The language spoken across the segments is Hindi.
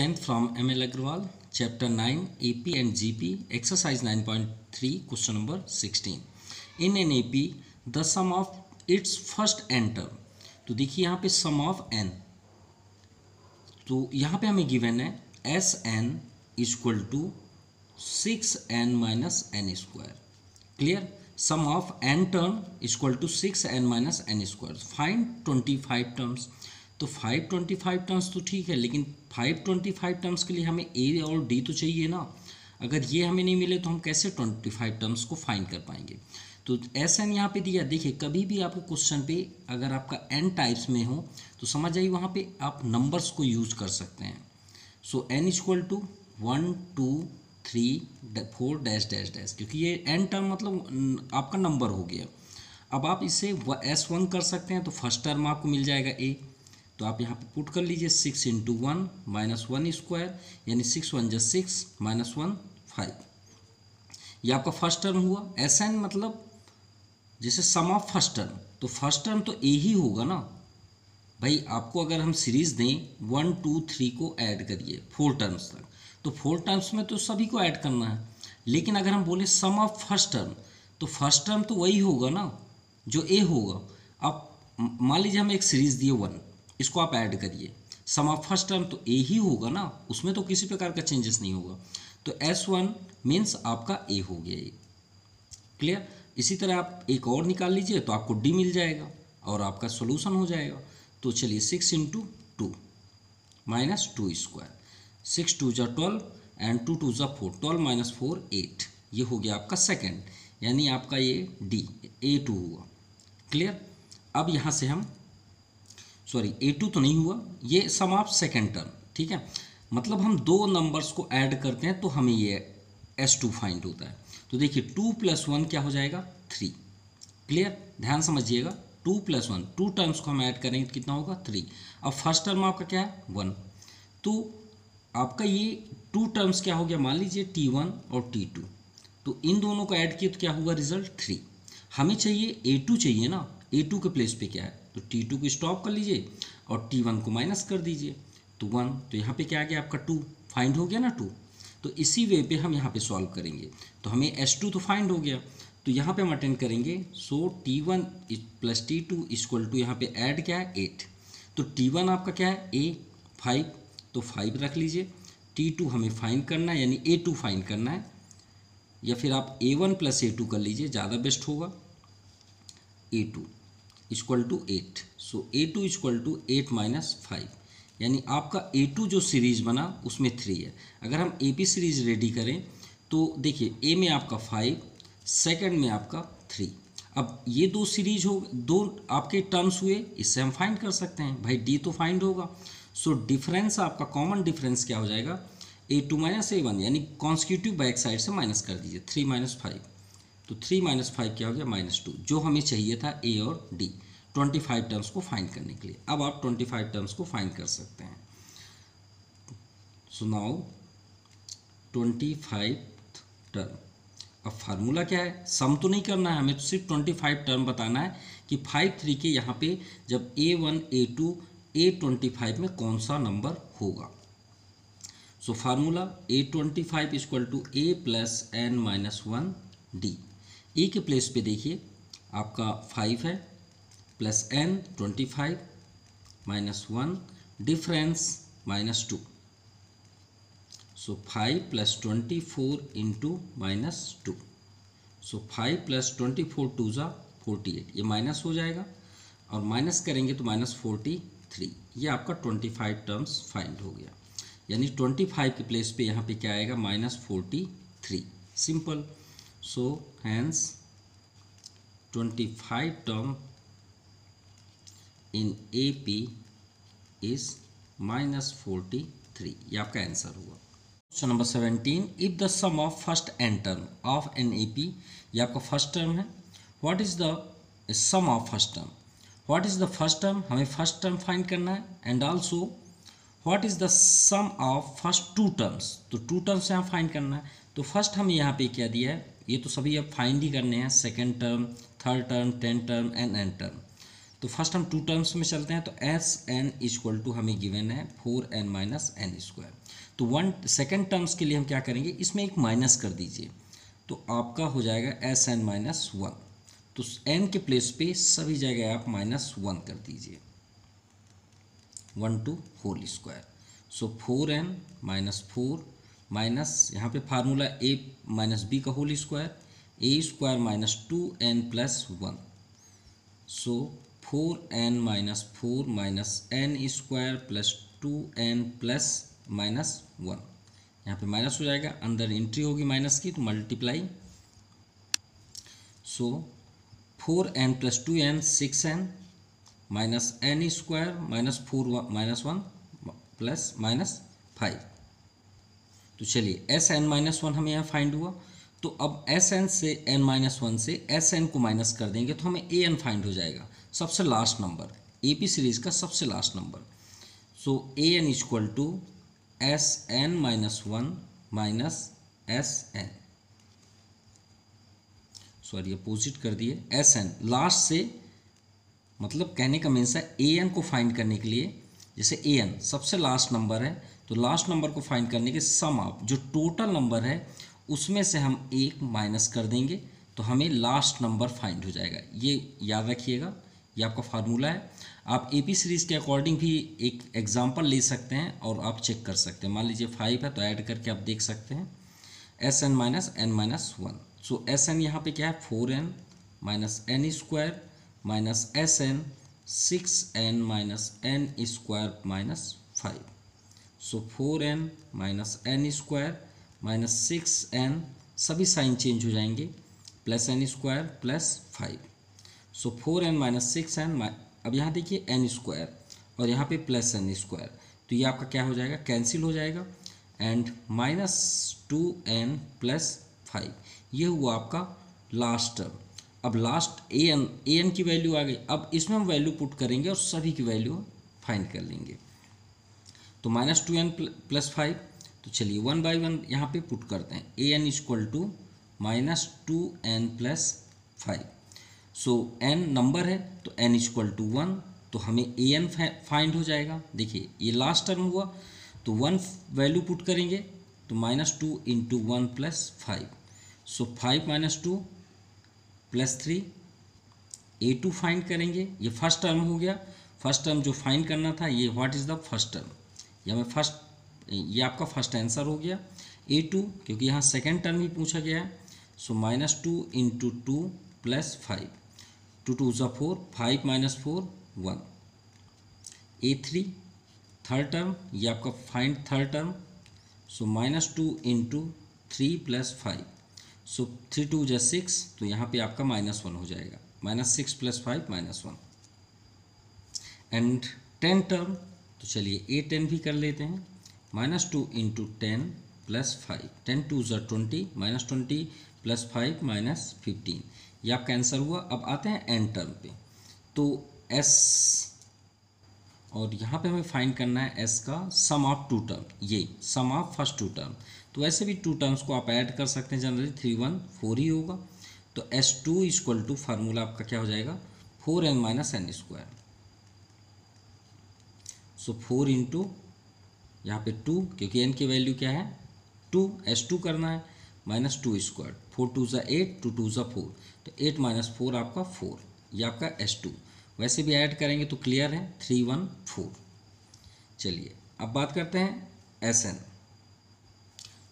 10th from ML Agrawal, Chapter 9, AP and GP, Exercise 9.3, Question number 16. In an AP, the sum of its first n term. तो देखिए यहाँ पे sum of n, तो यहाँ पे हमें गिवन है Sn equal to 6n minus n square. Clear. Sum of n term equal to 6n minus n square. Find 25 terms. तो 525 टर्म्स तो ठीक है, लेकिन 525 टर्म्स के लिए हमें ए और डी तो चाहिए ना. अगर ये हमें नहीं मिले तो हम कैसे 25 टर्म्स को फाइंड कर पाएंगे. तो एस एन यहाँ पे दिया. देखिए कभी भी आपको क्वेश्चन पे अगर आपका एन टाइप्स में हो तो समझ आइए वहाँ पे आप नंबर्स को यूज कर सकते हैं. So N equal to 1 2 3 4 dash dash dash, क्योंकि ये एन टर्म मतलब आपका नंबर हो गया. अब आप इसे S1 कर सकते हैं, तो फर्स्ट टर्म आपको मिल जाएगा ए. तो आप यहाँ पे पुट कर लीजिए 6 इंटू 1 माइनस 1 स्क्वायर, यानी 6 1 + 6 माइनस 1 5. ये आपका फर्स्ट टर्म हुआ. Sn मतलब जैसे सम ऑफ फर्स्ट टर्म, तो फर्स्ट टर्म तो ए ही होगा ना भाई. आपको अगर हम सीरीज दें 1 2 3 को ऐड करिए 4 टर्म्स तक, तो 4 टर्म्स में तो सभी को ऐड करना है. लेकिन अगर हम बोले सम ऑफ फर्स्ट टर्म, तो फर्स्ट टर्म तो वही होगा ना जो ए होगा. अब मान लीजिए हम एक सीरीज दिए 1, इसको आप ऐड करिए. सम ऑफ फर्स्ट टर्म तो ए ही होगा ना, उसमें तो किसी प्रकार का चेंजेस नहीं होगा. तो S1 मीन्स आपका ए हो गया ये. क्लियर. इसी तरह आप एक और निकाल लीजिए तो आपको डी मिल जाएगा और आपका सोल्यूशन हो जाएगा. तो चलिए 6 into 2 minus 2 square, 6 2 = 12 and 2 2 = 4, 12 minus 4 8. ये हो गया आपका सेकेंड, यानी आपका ये डी A2 हुआ. क्लियर. अब यहाँ से हम A2 तो नहीं हुआ, ये सम ऑफ सेकेंड टर्म. ठीक है, मतलब हम दो नंबर्स को ऐड करते हैं तो हमें ये S2 फाइंड होता है. तो देखिए 2 + 1 क्या हो जाएगा 3. क्लियर. ध्यान समझिएगा, 2 + 1, 2 टर्म्स को हम ऐड करेंगे तो कितना होगा 3. अब फर्स्ट टर्म आपका क्या है 1, तो आपका ये 2 टर्म्स क्या हो गया, मान लीजिए T1 और T2, तो इन दोनों को ऐड किए तो क्या होगा रिजल्ट 3. हमें चाहिए A2 चाहिए ना. A2 के प्लेस पे क्या है, तो T2 को स्टॉप कर लीजिए और T1 को माइनस कर दीजिए तो 1. तो यहाँ पे क्या आ गया आपका 2, फाइंड हो गया ना 2. तो इसी वे पे हम यहाँ पे सॉल्व करेंगे. तो हमें S2 तो फाइंड हो गया, तो यहाँ पे हम अटेंड करेंगे. सो T1 + T2 = यहाँ पे ऐड क्या है 8. तो T1 आपका क्या है A 5, तो 5 रख लीजिए. T2 हमें फाइंड करना है, यानी A2 फाइंड करना है, या फिर आप A1 + A2 कर लीजिए, ज़्यादा बेस्ट होगा. A2 = 8. सो A2 = 8 माइनस 5, यानी आपका A2 जो सीरीज बना उसमें 3 है. अगर हम AP सीरीज रेडी करें तो देखिए A में आपका 5, सेकंड में आपका 3. अब ये दो सीरीज हो, दो आपके टर्म्स हुए, इससे हम फाइंड कर सकते हैं भाई D तो फाइंड होगा. सो डिफरेंस आपका कॉमन डिफरेंस क्या हो जाएगा A2 - A1, यानी कॉन्सिक्यूटिव बैक साइड से माइनस कर दीजिए 3 - 5. तो 3 - 5 क्या हो गया -2, जो हमें चाहिए था A और D 25 टर्म्स को फाइंड करने के लिए. अब आप 25 टर्म्स को फाइंड कर सकते हैं. So now 25 term. अब फार्मूला क्या है, सम तो नहीं करना है हमें, तो सिर्फ 25 टर्म बताना है कि 5 3 के यहाँ पे जब A1 A2 A25 में कौन सा नंबर होगा. So formula A25 = A + n - 1 D. ए के प्लेस पे देखिए आपका 5 है, प्लस n 25 माइनस 1 डिफरेंस -2. सो 5 + 24 इंटू -2. सो 5 + 24 2 = 48. ये माइनस हो जाएगा और माइनस करेंगे तो -43. ये आपका 25 टर्म्स फाइंड हो गया, यानी 25 के प्लेस पे यहाँ पे क्या आएगा -43. Simple. So hence 25 term in AP is -43. ये आपका आंसर हुआ. Question number 17. If the sum of first n term of an AP, ये आपका फर्स्ट टर्म है. What is the sum of first term, what is the first term, हमें फर्स्ट टर्म फाइंड करना है. And also what is the sum of first 2 terms, तो 2 टर्म्स यहाँ फाइंड करना है. तो फर्स्ट हमें यहाँ पे क्या दिया है, ये तो सभी अब फाइंड ही करने हैं, second term, third term, 10 term and n term. तो फर्स्ट हम टू टर्म्स में चलते हैं, तो एस एन इक्वल टू हमें गिवन है 4n माइनस एन स्क्वायर। तो वन सेकेंड टर्म्स के लिए हम क्या करेंगे, इसमें एक माइनस कर दीजिए, तो आपका हो जाएगा एस एन माइनस वन। तो एन के प्लेस पे सभी जगह आप माइनस वन कर दीजिए, 1 to whole square. So 4n minus 4 minus यहाँ पे फार्मूला a माइनस बी का whole square, A square minus 2n plus 1। So 4n minus 4 minus N square plus 2n plus minus 1। यहाँ पे माइनस हो जाएगा, अंदर एंट्री होगी माइनस की, तो multiply. So 4n plus 2n 6n minus N square minus 4 minus 1 plus minus 5। तो चलिए एस एन माइनस वन हमें यहाँ फाइंड हुआ। तो अब एस एन से एन माइनस वन से एस एन को माइनस कर देंगे तो हमें ए एन फाइंड हो जाएगा, सबसे last number, A P series का सबसे last number. So A N equal to S N minus one minus S N, sorry opposite कर दिए, एस एन लास्ट से, मतलब कहने का मीन्स है ए एन को फाइंड करने के लिए, जैसे ए एन सबसे लास्ट नंबर है तो लास्ट नंबर को फाइंड करने के सम ऑफ जो टोटल नंबर है उसमें से हम एक माइनस कर देंगे तो हमें लास्ट नंबर फाइंड हो जाएगा। ये याद रखिएगा, ये आपका फार्मूला है। आप एपी सीरीज़ के अकॉर्डिंग भी एक एग्जांपल ले सकते हैं और आप चेक कर सकते हैं। मान लीजिए 5 है तो ऐड करके आप देख सकते हैं S N minus N minus one. So S N यहाँ पे क्या है 4n minus N square minus S N 6n minus N square minus 5। So 4n minus N square minus 6n, सभी साइन चेंज हो जाएंगे, plus N square plus 5। So 4n minus 6n, अब यहाँ देखिए एन स्क्वायर और यहाँ पे प्लस एन स्क्वायर, तो ये आपका क्या हो जाएगा, कैंसिल हो जाएगा, एंड माइनस 2n प्लस 5। ये हुआ आपका लास्ट टर्म। अब लास्ट ए एन की वैल्यू आ गई, अब इसमें हम वैल्यू पुट करेंगे और सभी की वैल्यू फाइंड कर लेंगे। तो माइनस 2n प्लस 5, तो चलिए 1 बाई 1 यहाँ पे पुट करते हैं, A N equal to minus 2n plus 5। So n number है तो n इक्वल टू 1, तो हमें ए एन फाइंड हो जाएगा। देखिए ये लास्ट टर्म हुआ तो 1 वैल्यू पुट करेंगे तो माइनस 2 इंटू 1 प्लस 5। सो 5 माइनस 2 प्लस 3, A2 फाइंड करेंगे, ये फर्स्ट टर्म हो गया। फर्स्ट टर्म जो फाइंड करना था ये what is the first term, या मैं फर्स्ट, ये आपका फर्स्ट आंसर हो गया। A2 क्योंकि यहाँ सेकेंड टर्म ही पूछा गया है, सो माइनस 2 इंटू 2 प्लस 5, 2 2 ज़ा 4, 5 माइनस 4 1। A3 थर्ड टर्म, ये आपका find third term, so minus 2 into 3 plus 5, सो 3 2 ज़ा 6, तो यहाँ पे आपका माइनस 1 हो जाएगा, minus 6 plus 5 minus 1। And 10 term, तो चलिए A10 भी कर लेते हैं, माइनस 2 इंटू 10 प्लस 5, 10 2 ज़ा 20, माइनस 20 प्लस 5 माइनस 15, ये आपका आंसर हुआ। अब आते हैं एन टर्म पे, तो एस, और यहाँ पे हमें फाइंड करना है एस का सम ऑफ टू टर्म, ये सम ऑफ फर्स्ट टू टर्म। तो ऐसे भी टू टर्म्स को आप ऐड कर सकते हैं, जनरली 3 1 4 ही होगा। तो S2 इक्वल टू फार्मूला आपका क्या हो जाएगा 4n माइनस एन स्क्वायर। सो 4 इंटू यहाँ पे 2, क्योंकि n की वैल्यू क्या है 2, S2 करना है, माइनस 2 स्क्वायर, 4 2 ज़ा 8, 2 2 ज़ा 4, तो 8 माइनस 4 आपका 4, ये आपका S2। वैसे भी ऐड करेंगे तो क्लियर है 3 1 4। चलिए अब बात करते हैं SN,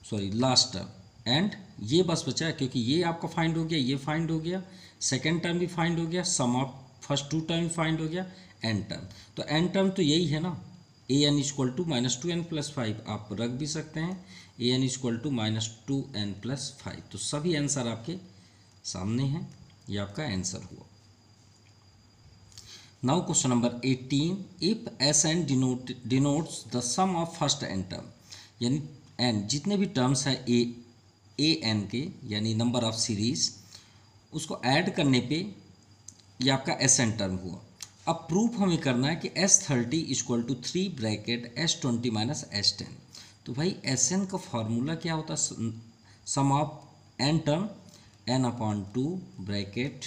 sorry last term, and ये बस बचा है क्योंकि ये आपका फाइंड हो गया, ये फाइंड हो गया, सेकेंड टर्म भी फाइंड हो गया, sum of first two term find हो गया, एन टर्म। तो एन टर्म तो यही है ना, A N equal to minus 2n plus 5, आप रख भी सकते हैं, A N equal to minus 2n plus 5। तो सभी आंसर आपके सामने हैं, ये आपका आंसर हुआ। Now question number 18, if S N denotes the sum of first N term, यानी एन जितने भी टर्म्स हैं ए एन के, यानी नंबर ऑफ सीरीज, उसको ऐड करने पे ये आपका एस एन टर्म हुआ। अब प्रूफ हमें करना है कि S30 equal to 3 bracket S20 minus S10। तो भाई एस एन का फार्मूला क्या होता है, sum of N term n upon 2 bracket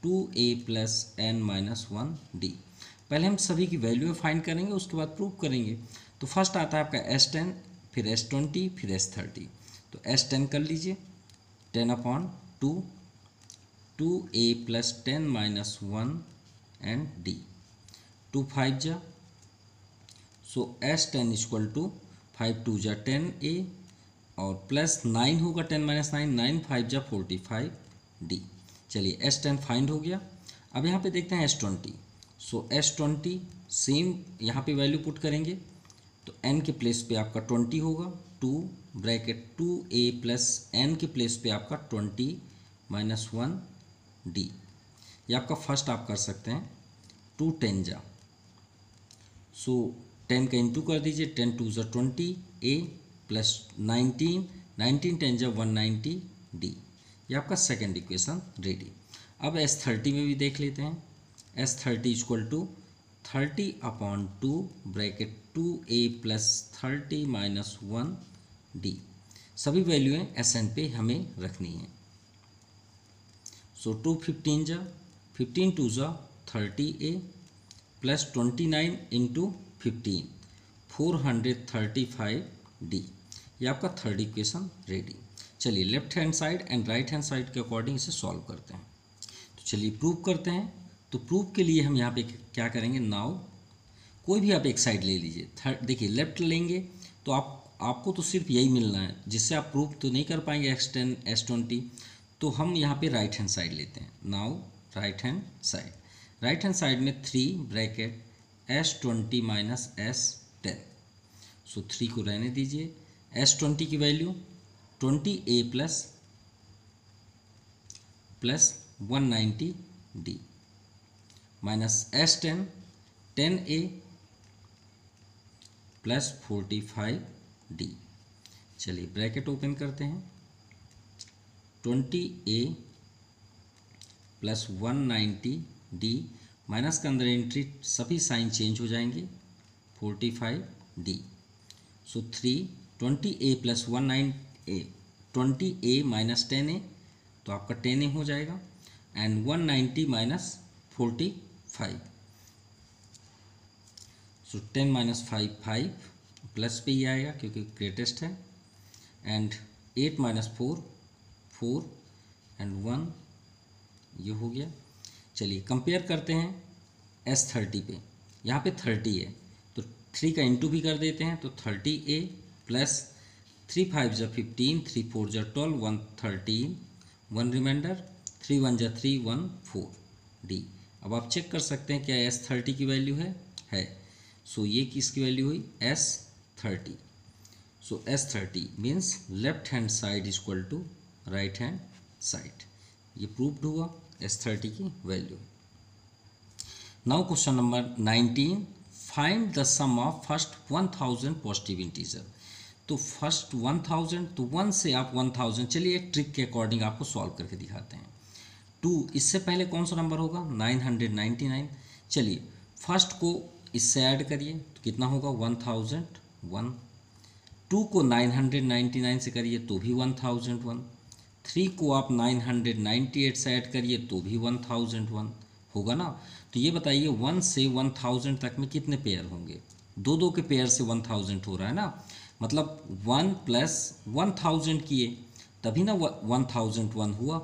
2a plus n minus 1d। पहले हम सभी की वैल्यू फाइंड करेंगे, उसके बाद प्रूव करेंगे। तो फर्स्ट आता है आपका S10, फिर S20, फिर S30। तो S10 कर लीजिए, 10/2 2a plus 10 minus 1 and d, 2 5 जा, सो S10 इक्वल टू 5 2 जा 10a और प्लस 9 होगा 10 माइनस 9, 9 5 जा 45d। चलिए S10 फाइंड हो गया। अब यहाँ पे देखते हैं S20। सो S20 सेम यहाँ पे वैल्यू पुट करेंगे, तो n के प्लेस पे आपका 20 होगा, 2 ब्रैकेट 2a प्लस n के प्लेस पे आपका 20 माइनस 1d। ये आपका फर्स्ट आप कर सकते हैं, 2 10 जा, सो 10 का इंटू कर दीजिए, 10 2 जा 20 a प्लस 19 19 10 जा 190d। ये आपका सेकेंड इक्वेशन रेडी। अब S30 में भी देख लेते हैं। S30 equal to 30/2 bracket 2a plus 30 minus 1d। सभी वैल्यूएँ SN पे हमें रखनी है। सो 2 15 जा, 15 2 जा 30a प्लस 29 इंटू 15 435d। ये आपका थर्ड इक्वेशन रेडी। चलिए left hand side and right hand side के अकॉर्डिंग इसे सॉल्व करते हैं। तो चलिए प्रूव करते हैं। तो प्रूफ के लिए हम यहाँ पे क्या करेंगे, नाउ कोई भी आप एक साइड ले लीजिए। देखिए लेफ्ट लेंगे तो आपको तो सिर्फ यही मिलना है, जिससे आप प्रूफ तो नहीं कर पाएंगे S10 S20। तो हम यहाँ पे राइट हैंड साइड लेते हैं। Now right hand side, right hand side में 3 ब्रैकेट S20 माइनस S10। सो 3 को रहने दीजिए। S20 की value 20a plus 190d minus S10 10a plus 45d। चलिए ब्रैकेट ओपन करते हैं, 20a प्लस 190d माइनस के अंदर एंट्री सभी साइन चेंज हो जाएंगे, 45d। सो 3 20a plus 19a 20a minus 10a, तो आपका 10a हो जाएगा and 190 minus 45। So 10 minus 5 5 plus पे ही आएगा क्योंकि ग्रेटेस्ट है, एंड 8 माइनस 4 4 एंड 1, ये हो गया। चलिए कंपेयर करते हैं S30 पे। यहाँ पे 30 है तो 3 का इंटू भी कर देते हैं, तो 30a प्लस 3 5 जा 15 3 4 जा 12 1 13 1 रिमाइंडर 3 1 जा 3 1 4d। अब आप चेक कर सकते हैं क्या S30 की वैल्यू है। सो ये किसकी वैल्यू हुई, S30। So S30 means left hand side is equal to right hand side. ये प्रूव्ड हुआ S30 की value. Now question number 19, find the sum of first 1000 positive integer. तो फर्स्ट 1000, तो 1 से आप 1000, चलिए एक ट्रिक के अकॉर्डिंग आपको सॉल्व करके दिखाते हैं। 2 इससे पहले कौन सा नंबर होगा, 999। चलिए फर्स्ट को इससे ऐड करिए तो कितना होगा 1001। 2 को 999 से करिए तो भी 1001। 3 को आप 998 से ऐड करिए तो भी 1001 होगा ना। तो ये बताइए 1 से 1000 तक में कितने पेयर होंगे, दो के पेयर से 1000 हो रहा है ना, मतलब 1 प्लस 1000 किए तभी ना 1001 हुआ।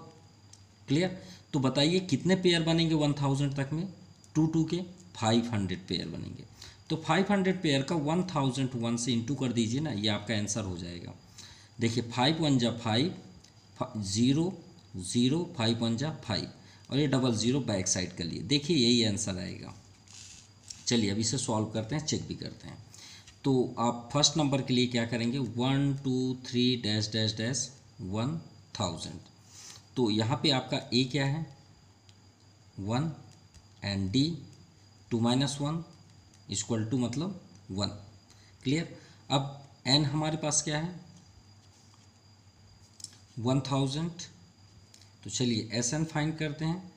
क्लियर। तो बताइए कितने पेयर बनेंगे 1000 तक में, 2 के 500 पेयर बनेंगे। तो 500 पेयर का 1001 से इंटू कर दीजिए ना, ये आपका आंसर हो जाएगा। देखिए 5 1 जा 5 0 0 5 1 जा 5 और ये 00 बैक साइड कर लिए, देखिए यही आंसर आएगा। चलिए अब इसे सॉल्व करते हैं, चेक भी करते हैं। तो आप फर्स्ट नंबर के लिए क्या करेंगे, 1 2 3 डैश डैश डैश 1000। तो यहाँ पे आपका ए क्या है 1 and D 2 minus 1 equal to मतलब 1। क्लियर। अब एन हमारे पास क्या है 1000। तो चलिए एस एन फाइंड करते हैं,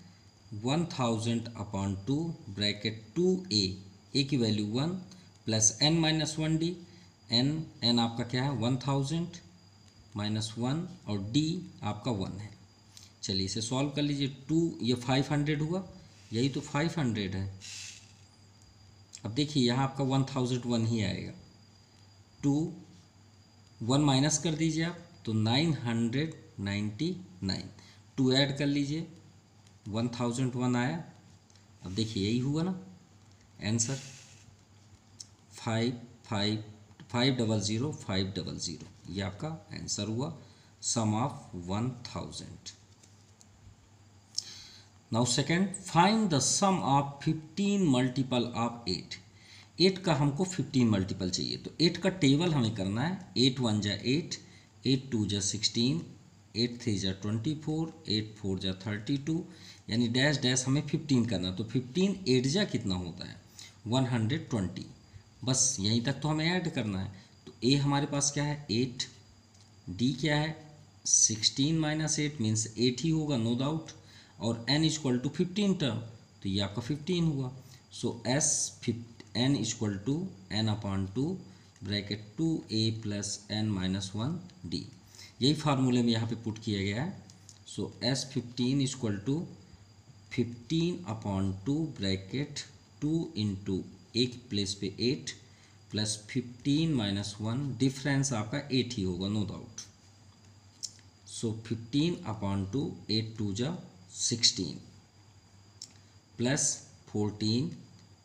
1000/2 ब्रैकेट 2a की value 1 plus n minus 1d। n आपका क्या है 1000 माइनस 1 और d आपका 1 है। चलिए इसे सॉल्व कर लीजिए। 2 ये 500 हुआ, यही तो 500 है। अब देखिए यहाँ आपका 1001 ही आएगा। 2 1 माइनस कर दीजिए आप तो 999। 2 ऐड कर लीजिए 1001 आया। अब देखिए यही हुआ ना आंसर, 500 ये आपका आंसर हुआ, sum of 1000। Now second, find the sum of 15 multiple of 8। 8 का हमको 15 मल्टीपल चाहिए, तो 8 का टेबल हमें करना है। 8 1 जा 8, 8 2 जा 16, 8 3 जा 24, 8 4 जा 32, यानी डैश डैश हमें 15 करना। तो 15 8 जा कितना होता है 120। बस यहीं तक तो हमें ऐड करना है। तो ए हमारे पास क्या है 8, डी क्या है 16 माइनस 8 मीन्स 8 ही होगा नो डाउट, और n इक्वल टू 15 टर्म, तो ये आपका 15 हुआ। So n equal to n upon 2 bracket 2a plus n minus 1 D, यही फार्मूले में यहाँ पे पुट किया गया है। So S15 equal to 15 upon 2 bracket 2 into एक प्लेस पे 8 प्लस 15 माइनस 1, डिफरेंस आपका 8 ही होगा नो डाउट। सो 15 अपॉन 2, 8 2 जा 16 प्लस 14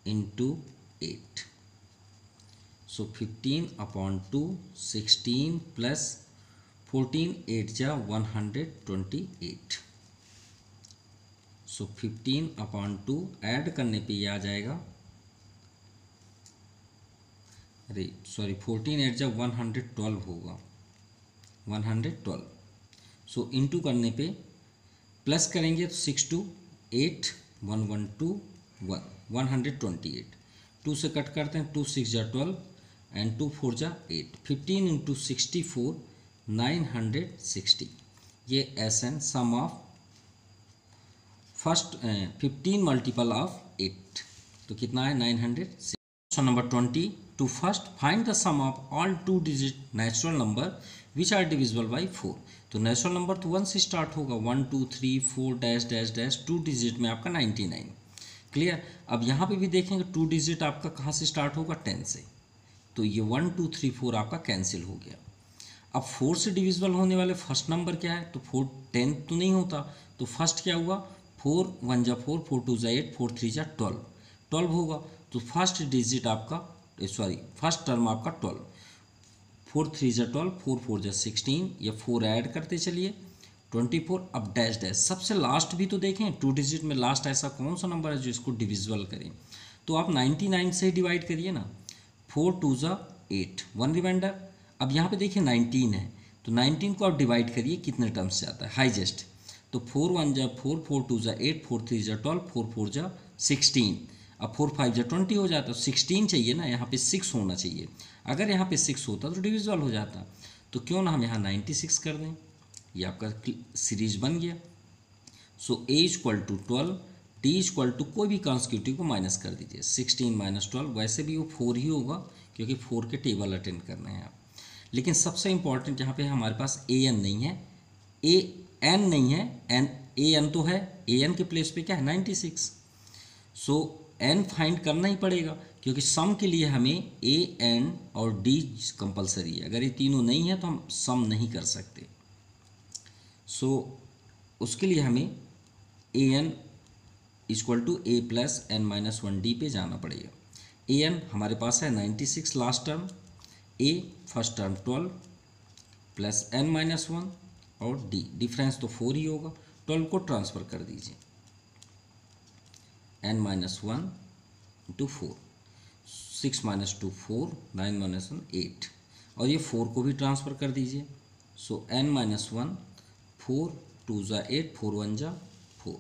इंटू 8। सो 15 अपॉन 2 16 प्लस 14 8 जा 128। सो 15 अपॉन 2 ऐड करने पे ये आ जाएगा, अरे सॉरी 14 8 जा 112 होगा 112। सो इंटू करने पे प्लस करेंगे तो 6 2 8 1 1 2 1 128। 2 से कट करते हैं, 2 6 जा 12 एंड 2 4 जा 8। 15 इंटू 64 960, ये S N sum of first 15 multiple of 8, तो कितना है 960। Question number 20, to first find the sum of all 2 digit natural number which are divisible by 4। तो नेचुरल नंबर तो 1 से स्टार्ट होगा, 1 2 3 4 डैश डैश डैश 2 डिजिट में आपका 99। क्लियर। अब यहाँ पे भी देखेंगे 2 डिजिट आपका कहाँ से स्टार्ट होगा 10 से, तो ये 1 2 3 4 आपका कैंसिल हो गया। अब 4 से डिविजिबल होने वाले फर्स्ट नंबर क्या है, तो 4 10 तो नहीं होता, तो फर्स्ट क्या हुआ 4 1 जा 4 4 2 जा 8 4 3 जा 12 होगा। तो फर्स्ट डिजिट आपका सॉरी फर्स्ट टर्म आपका 12, 4 3 जा 12 4 4 जा 16, ये 4 ऐड करते चलिए 24। अब डैश डैश सबसे लास्ट भी तो देखें 2 डिजिट में लास्ट ऐसा कौन सा नंबर है जो इसको डिविजिबल करें, तो आप 99 से ही डिवाइड करिए ना। 4 2 जा 8 1 रिमाइंडर। अब यहाँ पे देखिए 19 है, तो 19 को आप डिवाइड करिए कितने टर्म्स से आता है हाईजेस्ट, तो 4 1 जा 4 4 2 जा 8 4 3 जा 12 4 4 जा 16, अब 4 5 जा 20 हो जाता, 16 चाहिए ना, यहाँ पे 6 होना चाहिए। अगर यहाँ पे 6 होता तो डिविजिबल हो जाता, तो क्यों ना हम यहाँ 96 कर दें, ये आपका सीरीज बन गया। So A equal to 12, D equal to कोई भी कॉन्स्टिट्यूटिव को माइनस कर दीजिए, 16 माइनस 12, वैसे भी वो 4 ही होगा क्योंकि 4 के टेबल अटेंड करने हैं आप। लेकिन सबसे इंपॉर्टेंट यहाँ पे हमारे पास ए एन नहीं है, ए एन नहीं है, एन ए एन तो है, ए एन के प्लेस पे क्या है 96। सो एन फाइंड करना ही पड़ेगा क्योंकि सम के लिए हमें ए एन और डी कंपलसरी है, अगर ये तीनों नहीं है तो हम सम नहीं कर सकते। सो उसके लिए हमें A N equal to A plus N minus 1 D पे जाना पड़ेगा। ए एन हमारे पास है 96 last term, A first term 12 plus N minus 1 और डी डिफरेंस तो 4 ही होगा, 12 को ट्रांसफ़र कर दीजिए N minus 1 into 4, 6 minus 2 4 9 minus 1 8, और ये 4 को भी ट्रांसफ़र कर दीजिए। सो एन माइनस 1 4 2 जा 8 4 1 जा 4,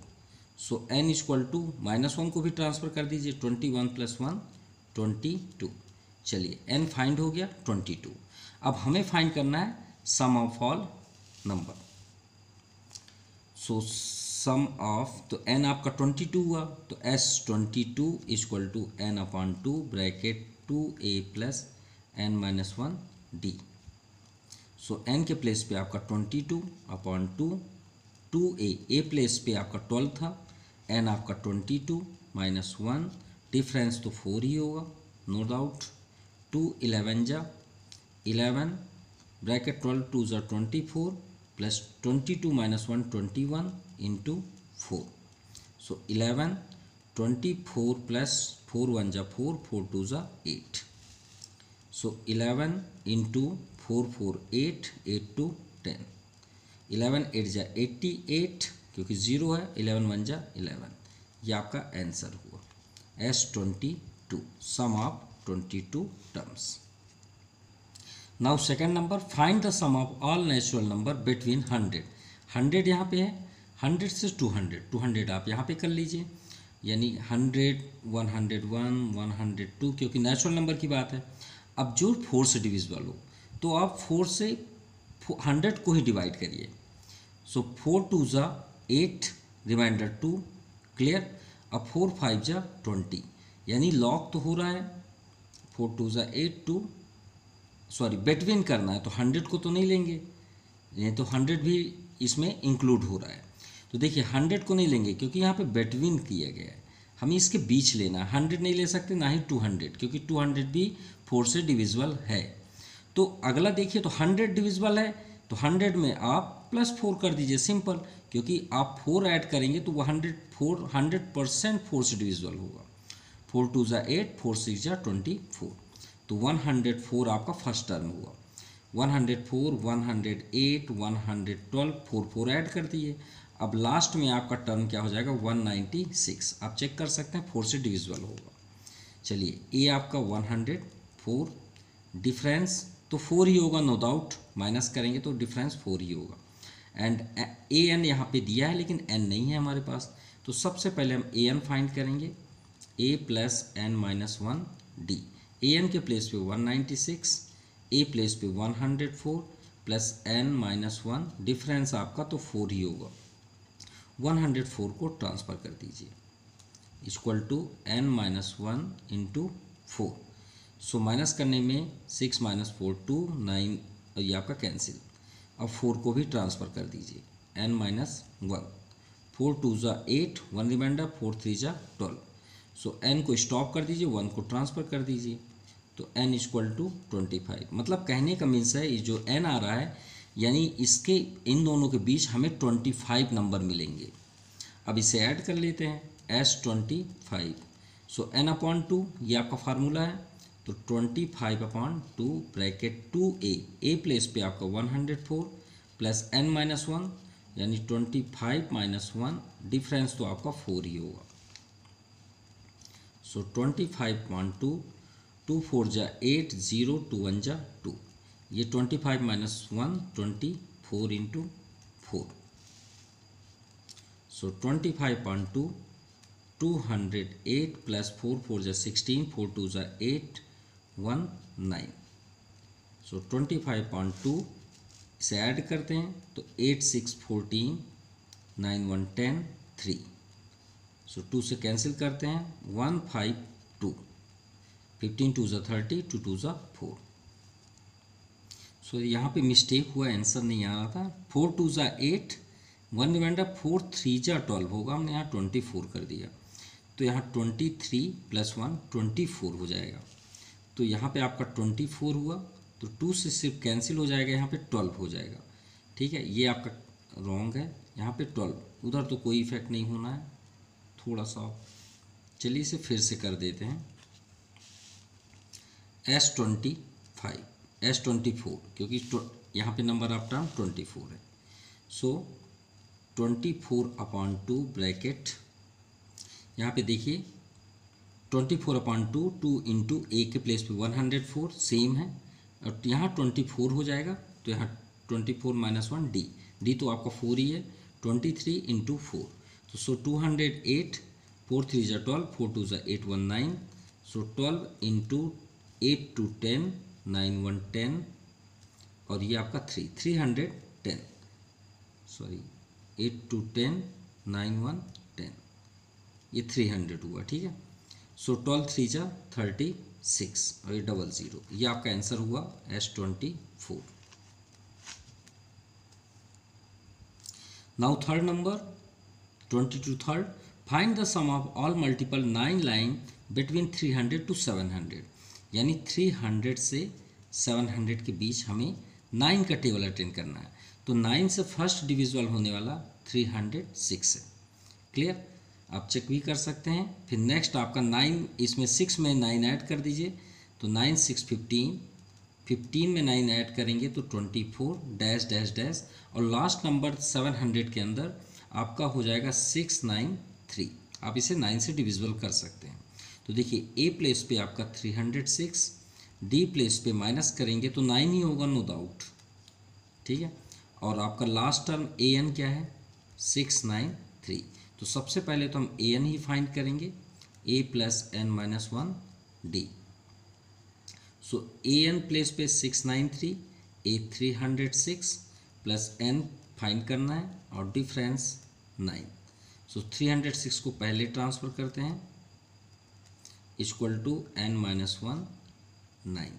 सो एन इक्वल टू माइनस 1 को भी ट्रांसफ़र कर दीजिए 21 प्लस 1 22। चलिए एन फाइंड हो गया 22। अब हमें फाइंड करना है sum of all number. So sum of, तो एन आपका 22 हुआ, तो S 22 equal to N upon 2 bracket 2a plus N minus 1 D. So N के प्लेस पे आपका 22 अपॉन 2 2a प्लेस पे आपका 12 था, n आपका 22 माइनस 1, डिफरेंस तो 4 ही होगा नो डाउट। 2 11 जा 11 ब्रैकेट 12 2 जा 24 प्लस 22 माइनस 1 21 इंटू 4। सो 11 24 प्लस 4 1 जा 4 4 2 जा 8। सो 11 इंटू 4 4 8 8 2 10। 11 8 जा 88 क्योंकि 0 है, 11 1 जा 11। ये आपका आंसर हुआ S22, sum of 22 terms. Now second number, find the sum of all natural number between 100 यहाँ पे है, 100 से 200 आप यहाँ पे कर लीजिए, यानी 100 101 102 क्योंकि नेचुरल नंबर की बात है। अब जो 4 से डिविजिबल हो तो आप 4 से 100 को ही डिवाइड करिए। सो 4 2 जा 8 रिमाइंडर 2 क्लियर। अब 4 5 जा 20 यानी लॉग तो हो रहा है, 4 2 जा 8 2 सॉरी बिटवीन करना है तो 100 को तो नहीं लेंगे, ये तो 100 भी इसमें इंक्लूड हो रहा है। तो देखिए 100 को नहीं लेंगे क्योंकि यहाँ पे बिटवीन किया गया है, हमें इसके बीच लेना है। 100 नहीं ले सकते, ना ही 200 क्योंकि 200 भी 4 से डिविजिबल है। तो अगला देखिए तो 100 डिविजिबल है तो 100 में आप +4 कर दीजिए, सिंपल, क्योंकि आप 4 ऐड करेंगे तो 100% 4 से डिविजिबल होगा। 4 2 जा 8 4 6 जा 24 तो 104 आपका फर्स्ट टर्म हुआ। 104 108 112 4 4 ऐड कर दिए। अब लास्ट में आपका टर्म क्या हो जाएगा 196, आप चेक कर सकते हैं 4 से डिविजिबल होगा। चलिए ए आपका 104, डिफरेंस तो 4 ही होगा नो डाउट, माइनस करेंगे तो डिफरेंस 4 ही होगा। एंड ए एन यहाँ पे दिया है लेकिन एन नहीं है हमारे पास, तो सबसे पहले हम ए एन फाइंड करेंगे, a plus N minus 1 D. A N के प्लेस पे 196, ए प्लेस पे 104 प्लस एन माइनस 1, डिफरेंस आपका तो 4 ही होगा। 104 को ट्रांसफ़र कर दीजिए equal to N minus 1 into 4। So minus करने में 6 माइनस 4 2 9, ये आपका कैंसिल। अब 4 को भी ट्रांसफ़र कर दीजिए, एन माइनस 1, 4 2 जा 8 1 रिमाइंडर 4 3 जा 12। सो एन को स्टॉप कर दीजिए, 1 को ट्रांसफ़र कर दीजिए तो n इक्वल टू 25। मतलब कहने का मीन्स है ये जो n आ रहा है यानी इसके इन दोनों के बीच हमें 25 नंबर मिलेंगे। अब इसे ऐड कर लेते हैं S25। सो n/2 ये आपका फार्मूला है, तो 25/2 ब्रैकेट 2a, a प्लेस पे आपका 104 प्लस n माइनस 1 यानी 25 माइनस 1, डिफरेंस तो आपका 4 ही होगा। सो 25/2 2 4 जा 8 0 2 1 जा 2, ये 25 माइनस 1 24 इंटू 4। सो 25/2 208 प्लस 4 4 जा 16 4 2 जा 8 1 9। सो 25/2 इसे ऐड करते हैं तो 8 6 14 9 1 10 3। सो 2 से कैंसिल करते हैं 1 5 2, 15 2 जा 30 2 2 जा 4। सो यहाँ पे मिस्टेक हुआ, आंसर नहीं आ रहा था। 4 2 जा 8 1 रिमाइंडर 4 3 जा 12 होगा, हमने यहाँ 24 कर दिया तो यहाँ 23 प्लस 1 24 हो जाएगा। तो यहाँ पे आपका 24 हुआ तो 2 से सिर्फ कैंसिल हो जाएगा, यहाँ पे 12 हो जाएगा। ठीक है, ये आपका रॉन्ग है, यहाँ पे 12, उधर तो कोई इफेक्ट नहीं होना है थोड़ा सा। चलिए इसे फिर से कर देते हैं S24 क्योंकि यहाँ पे नंबर ऑफ टर्म 24 है। सो 24/2 ब्रैकेट, यहाँ पे देखिए 24/2 2 इंटू ए के प्लेस पे 104 सेम है और यहाँ 24 हो जाएगा तो यहाँ 24 माइनस 1 डी, डी तो आपका 4 ही है, 23 इंटू 4 तो सो 208 4 3 जा 12 4 2 जा 8 1 9। सो 12 इंटू 8 2 10 9 1 10 और ये आपका 310 सॉरी 8 2 10 9 1 10, ये 300 हुआ। ठीक है, सो 12 3 जा 36 और ये 00, ये आपका आंसर हुआ S24। Now third number 22 third, find the sum of all multiple 9 line between 300 to 700, यानी 300 से 700 के बीच हमें 9 का टेबल अटेंड करना है। तो 9 से फर्स्ट डिविजिबल होने वाला 306 है। क्लियर, आप चेक भी कर सकते हैं। फिर नेक्स्ट आपका 9, इसमें 6 में 9 ऐड कर दीजिए, तो 9 6 15, 15 में 9 ऐड करेंगे तो 24 डैश डैश डैश, और लास्ट नंबर 700 के अंदर आपका हो जाएगा 693। आप इसे 9 से डिविजिबल कर सकते हैं। तो देखिए ए प्लेस पे आपका 306, डी प्लेस पे माइनस करेंगे तो 9 ही होगा, नो डाउट। ठीक है, और आपका लास्ट टर्म ए एन क्या है, 693। तो सबसे पहले तो हम ए एन ही फाइंड करेंगे, a plus N minus 1 D. So A N place पे 693, ए 306 प्लस एन फाइंड करना है और डिफरेंस 9। सो 306 को पहले ट्रांसफ़र करते हैं, equal to N minus 1 9।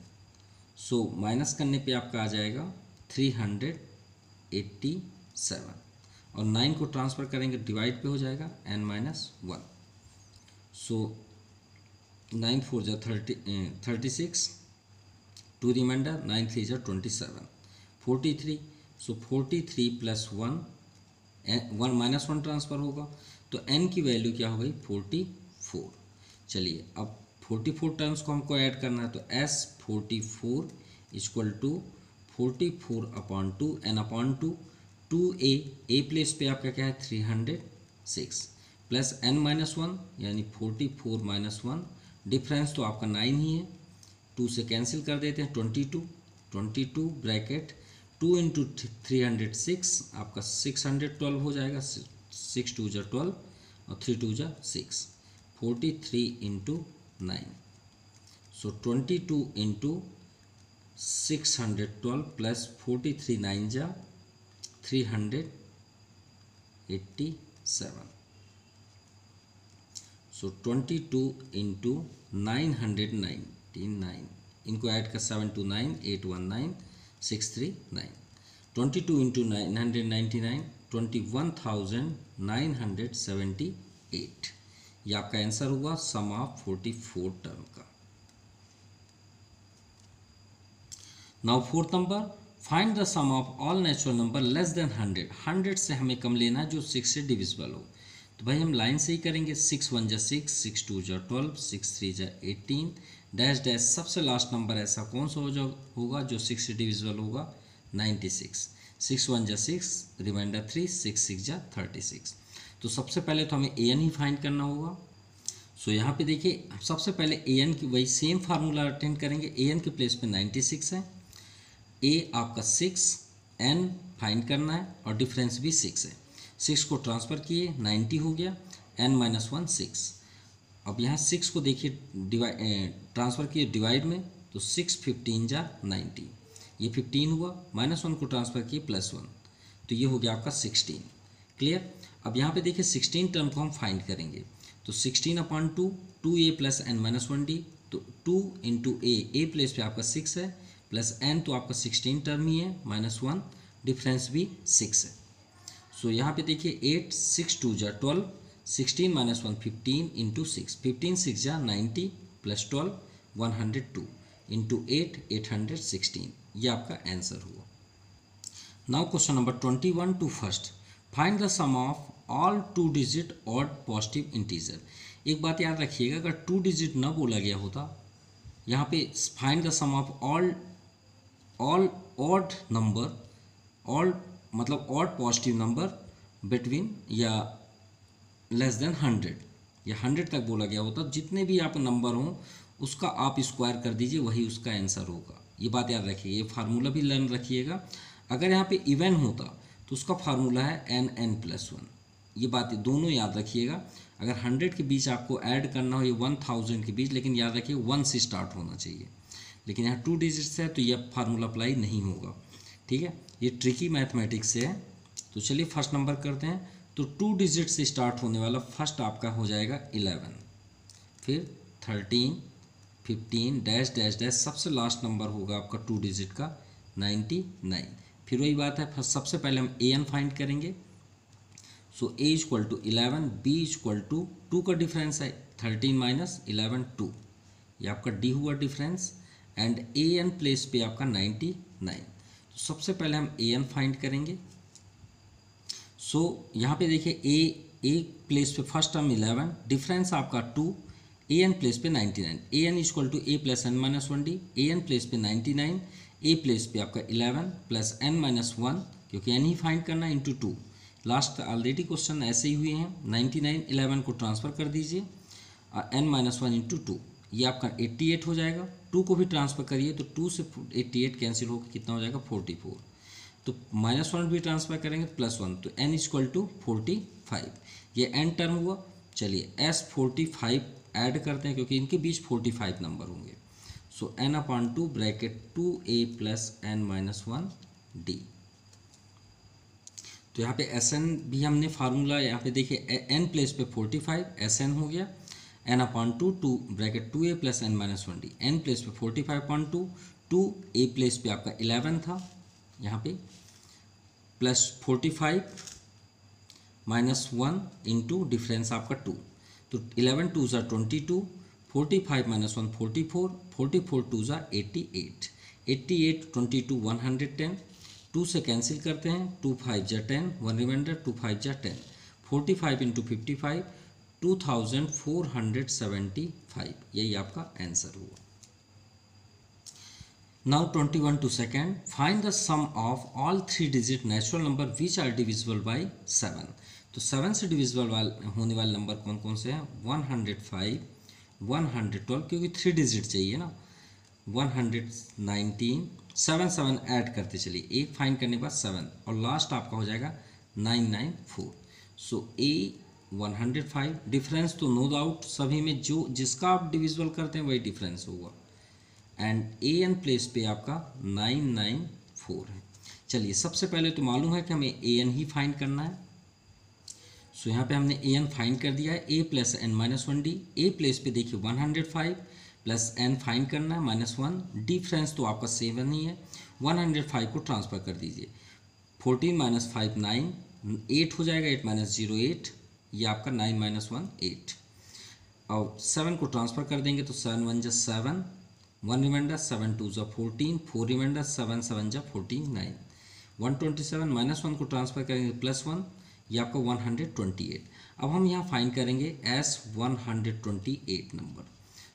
So minus करने पे आपका आ जाएगा 387, और 9 को ट्रांसफ़र करेंगे डिवाइड पे हो जाएगा n माइनस 1। सो 9 4 जा 36, 2 रिमाइंडर, 9 3 जा 27, 43। सो 43 प्लस 1 माइनस 1 ट्रांसफ़र होगा, तो n की वैल्यू क्या हो गई 44। चलिए अब 44 टर्म्स को हमको ऐड करना है, तो s 44 equal to 44 upon 2 n upon 2, 2a, A place पे आपका क्या है 306 प्लस n माइनस 1 यानी 44 माइनस 1, डिफरेंस तो आपका 9 ही है, 2 से कैंसिल कर देते हैं, 22 ब्रैकेट 2 इंटू 306 आपका 612 हो जाएगा, 6 2 जा 12 और 3 2 जा 6, 43 इंटू 9। सो 22 इंटू 612 प्लस 43 9 जा 387। सो 22 इंटू 999, इनको ऐड कर 7 2 9 8 1 9 6 3 9, 22 इंटू 999 21,978। ये आपका आंसर हुआ सम ऑफ 44 टर्म का। Now fourth number, find the sum of all natural number less than 100। 100 से हमें कम लेना है जो 6 से डिविजिबल हो। तो भाई हम लाइन से ही करेंगे, 6 1 जा 6, 6 2 जा 12, 6 3 जा 18 डैश डैश, सबसे लास्ट नंबर ऐसा कौन सा होगा जो 6 से डिविजिबल होगा, 96। 6 1 जा 6, रिमाइंडर 3, 6 6 जा 36। तो सबसे पहले तो हमें ए एन ही फाइंड करना होगा। सो यहाँ पे देखिए सबसे पहले ए एन की वही सेम फार्मूला अटेंड करेंगे, ए एन के प्लेस पे 96 है, ए आपका 6, एन फाइंड करना है और डिफरेंस भी 6 है, 6 को ट्रांसफ़र किए 90 हो गया, n माइनस 1 6। अब यहाँ 6 को देखिए ट्रांसफ़र किए डिवाइड में, तो 6 15 जा 90, ये 15 हुआ, माइनस 1 को ट्रांसफ़र किए प्लस 1, तो ये हो गया आपका 16। क्लियर, अब यहाँ पे देखिए 16 टर्म को हम फाइंड करेंगे, तो 16 upon 2, 2a plus n minus 1d, तो 2 इंटू ए प्लेस पे आपका 6 है प्लस n, तो आपका 16 टर्म ही है, माइनस 1, डिफरेंस भी 6 है। सो यहाँ पे देखिए 8 6 2 जा 12, 16 माइनस 1 15 इंटू 6, 15 6 जा 90 प्लस 12 102 इंटू 8 816, ये आपका आंसर हुआ। Now question number 21 to first, find the sum of all 2 digit odd positive integer. एक बात याद रखिएगा, अगर 2 डिजिट न बोला गया होता, यहाँ पे find the sum of all odd number, all मतलब ऑड पॉजिटिव नंबर बिटवीन या लेस देन 100 या 100 तक बोला गया होता, जितने भी आप नंबर हों उसका आप स्क्वायर कर दीजिए, वही उसका आंसर होगा। ये बात याद रखिएगा, ये फार्मूला भी लर्न रखिएगा। अगर यहाँ पे इवन होता तो उसका फार्मूला है n प्लस 1, ये बातें दोनों याद रखिएगा। अगर 100 के बीच आपको ऐड करना हो, ये 1000 के बीच, लेकिन याद रखिए 1 से स्टार्ट होना चाहिए, लेकिन यहाँ 2 डिजिट्स है तो यह फार्मूला अप्लाई नहीं होगा। ठीक है, ये ट्रिकी मैथमेटिक्स से है। तो चलिए फर्स्ट नंबर करते हैं। तो 2 डिजिट से स्टार्ट होने वाला फर्स्ट आपका हो जाएगा 11, फिर 13 15 डैश डैश डैश, सबसे लास्ट नंबर होगा आपका 2 डिजिट का 99। फिर वही बात है, सबसे पहले हम ए एन फाइंड करेंगे, so A equal to 11, B equal to 2 का डिफरेंस है 13 माइनस 11 2, ये आपका डी हुआ difference. And A N place पे आपका 99। तो सबसे पहले हम ए एन फाइंड करेंगे। सो यहाँ पे देखिए ए प्लेस पे फर्स्ट टर्म 11, डिफरेंस आपका 2, ए एन प्लेस पे 99, A N equal to A plus N minus 1 D, A N place पे 99, ए प्लेस पे आपका 11 प्लस एन माइनस 1, क्योंकि एन ही फाइंड करना इंटू 2। लास्ट ऑलरेडी क्वेश्चन ऐसे ही हुए हैं। 99 11 को ट्रांसफ़र कर दीजिए, एन माइनस 1 इंटू 2, ये आपका 88 हो जाएगा। 2 को भी ट्रांसफ़र करिए तो 2 से 88 कैंसिल होकर कितना हो जाएगा 44। तो -1 भी ट्रांसफ़र करेंगे तो +1, तो n इक्वल टू 45, ये n टर्म हुआ। चलिए S45 ऐड करते हैं क्योंकि इनके बीच 45 नंबर होंगे। सो n/2 bracket 2a plus n-1d। तो यहाँ पे Sn भी हमने फार्मूला यहाँ पे देखिए n प्लेस पे 45 Sn हो गया, n/2 2 bracket 2a plus n-1d, n place पे 45/2, 2a प्लेस पे आपका 11 था यहाँ पे, प्लस 45 माइनस 1 इंटू डिफरेंस आपका 2, तो 11 2 ज़ा 22, 45 माइनस 1 44, 44 2 ज़ा 88, 88 22 110, 2 से कैंसिल करते हैं, 2 5 जा 10, 1 रिमाइंडर, 2 5 जा 10, 45 इंटू 55 2475, यही आपका आंसर हुआ। Now 21 to second, find the sum of all 3-digit natural number which are divisible by 7। तो 7 से डिविजिबल होने वाले नंबर कौन कौन से हैं? 105, 112, क्योंकि 3 डिजिट चाहिए ना, 119, 7 7 ऐड करते चलिए, एक फाइंड करने के बाद 7 और लास्ट आपका हो जाएगा 994। सो ए 105, डिफरेंस तो नो डाउट सभी में जो जिसका आप डिविजिबल करते हैं वही डिफरेंस होगा। एंड ए एन प्लेस पे आपका 994 है। चलिए सबसे पहले तो मालूम है कि हमें ए एन ही फाइंड करना है। सो यहाँ पे हमने ए एन फाइंड कर दिया है, a plus N minus 1 D, a place पे देखिए 105 प्लस एन फाइंड करना है -1, डिफरेंस तो आपका 7 ही है, 105 को ट्रांसफ़र कर दीजिए, 14 माइनस 5 9, 8 हो जाएगा, 8 माइनस 0 8, ये आपका 9 माइनस 1 8, और 7 को ट्रांसफ़र कर देंगे तो 7 1 जा 7, 1 रिमाइंडर, 7 2 जा 14, 4 रिमाइंडर, 7 7 जा 49, 127 -1 को ट्रांसफ़र करेंगे +1, ये आपका 128। अब हम यहाँ फाइंड करेंगे S128 नंबर।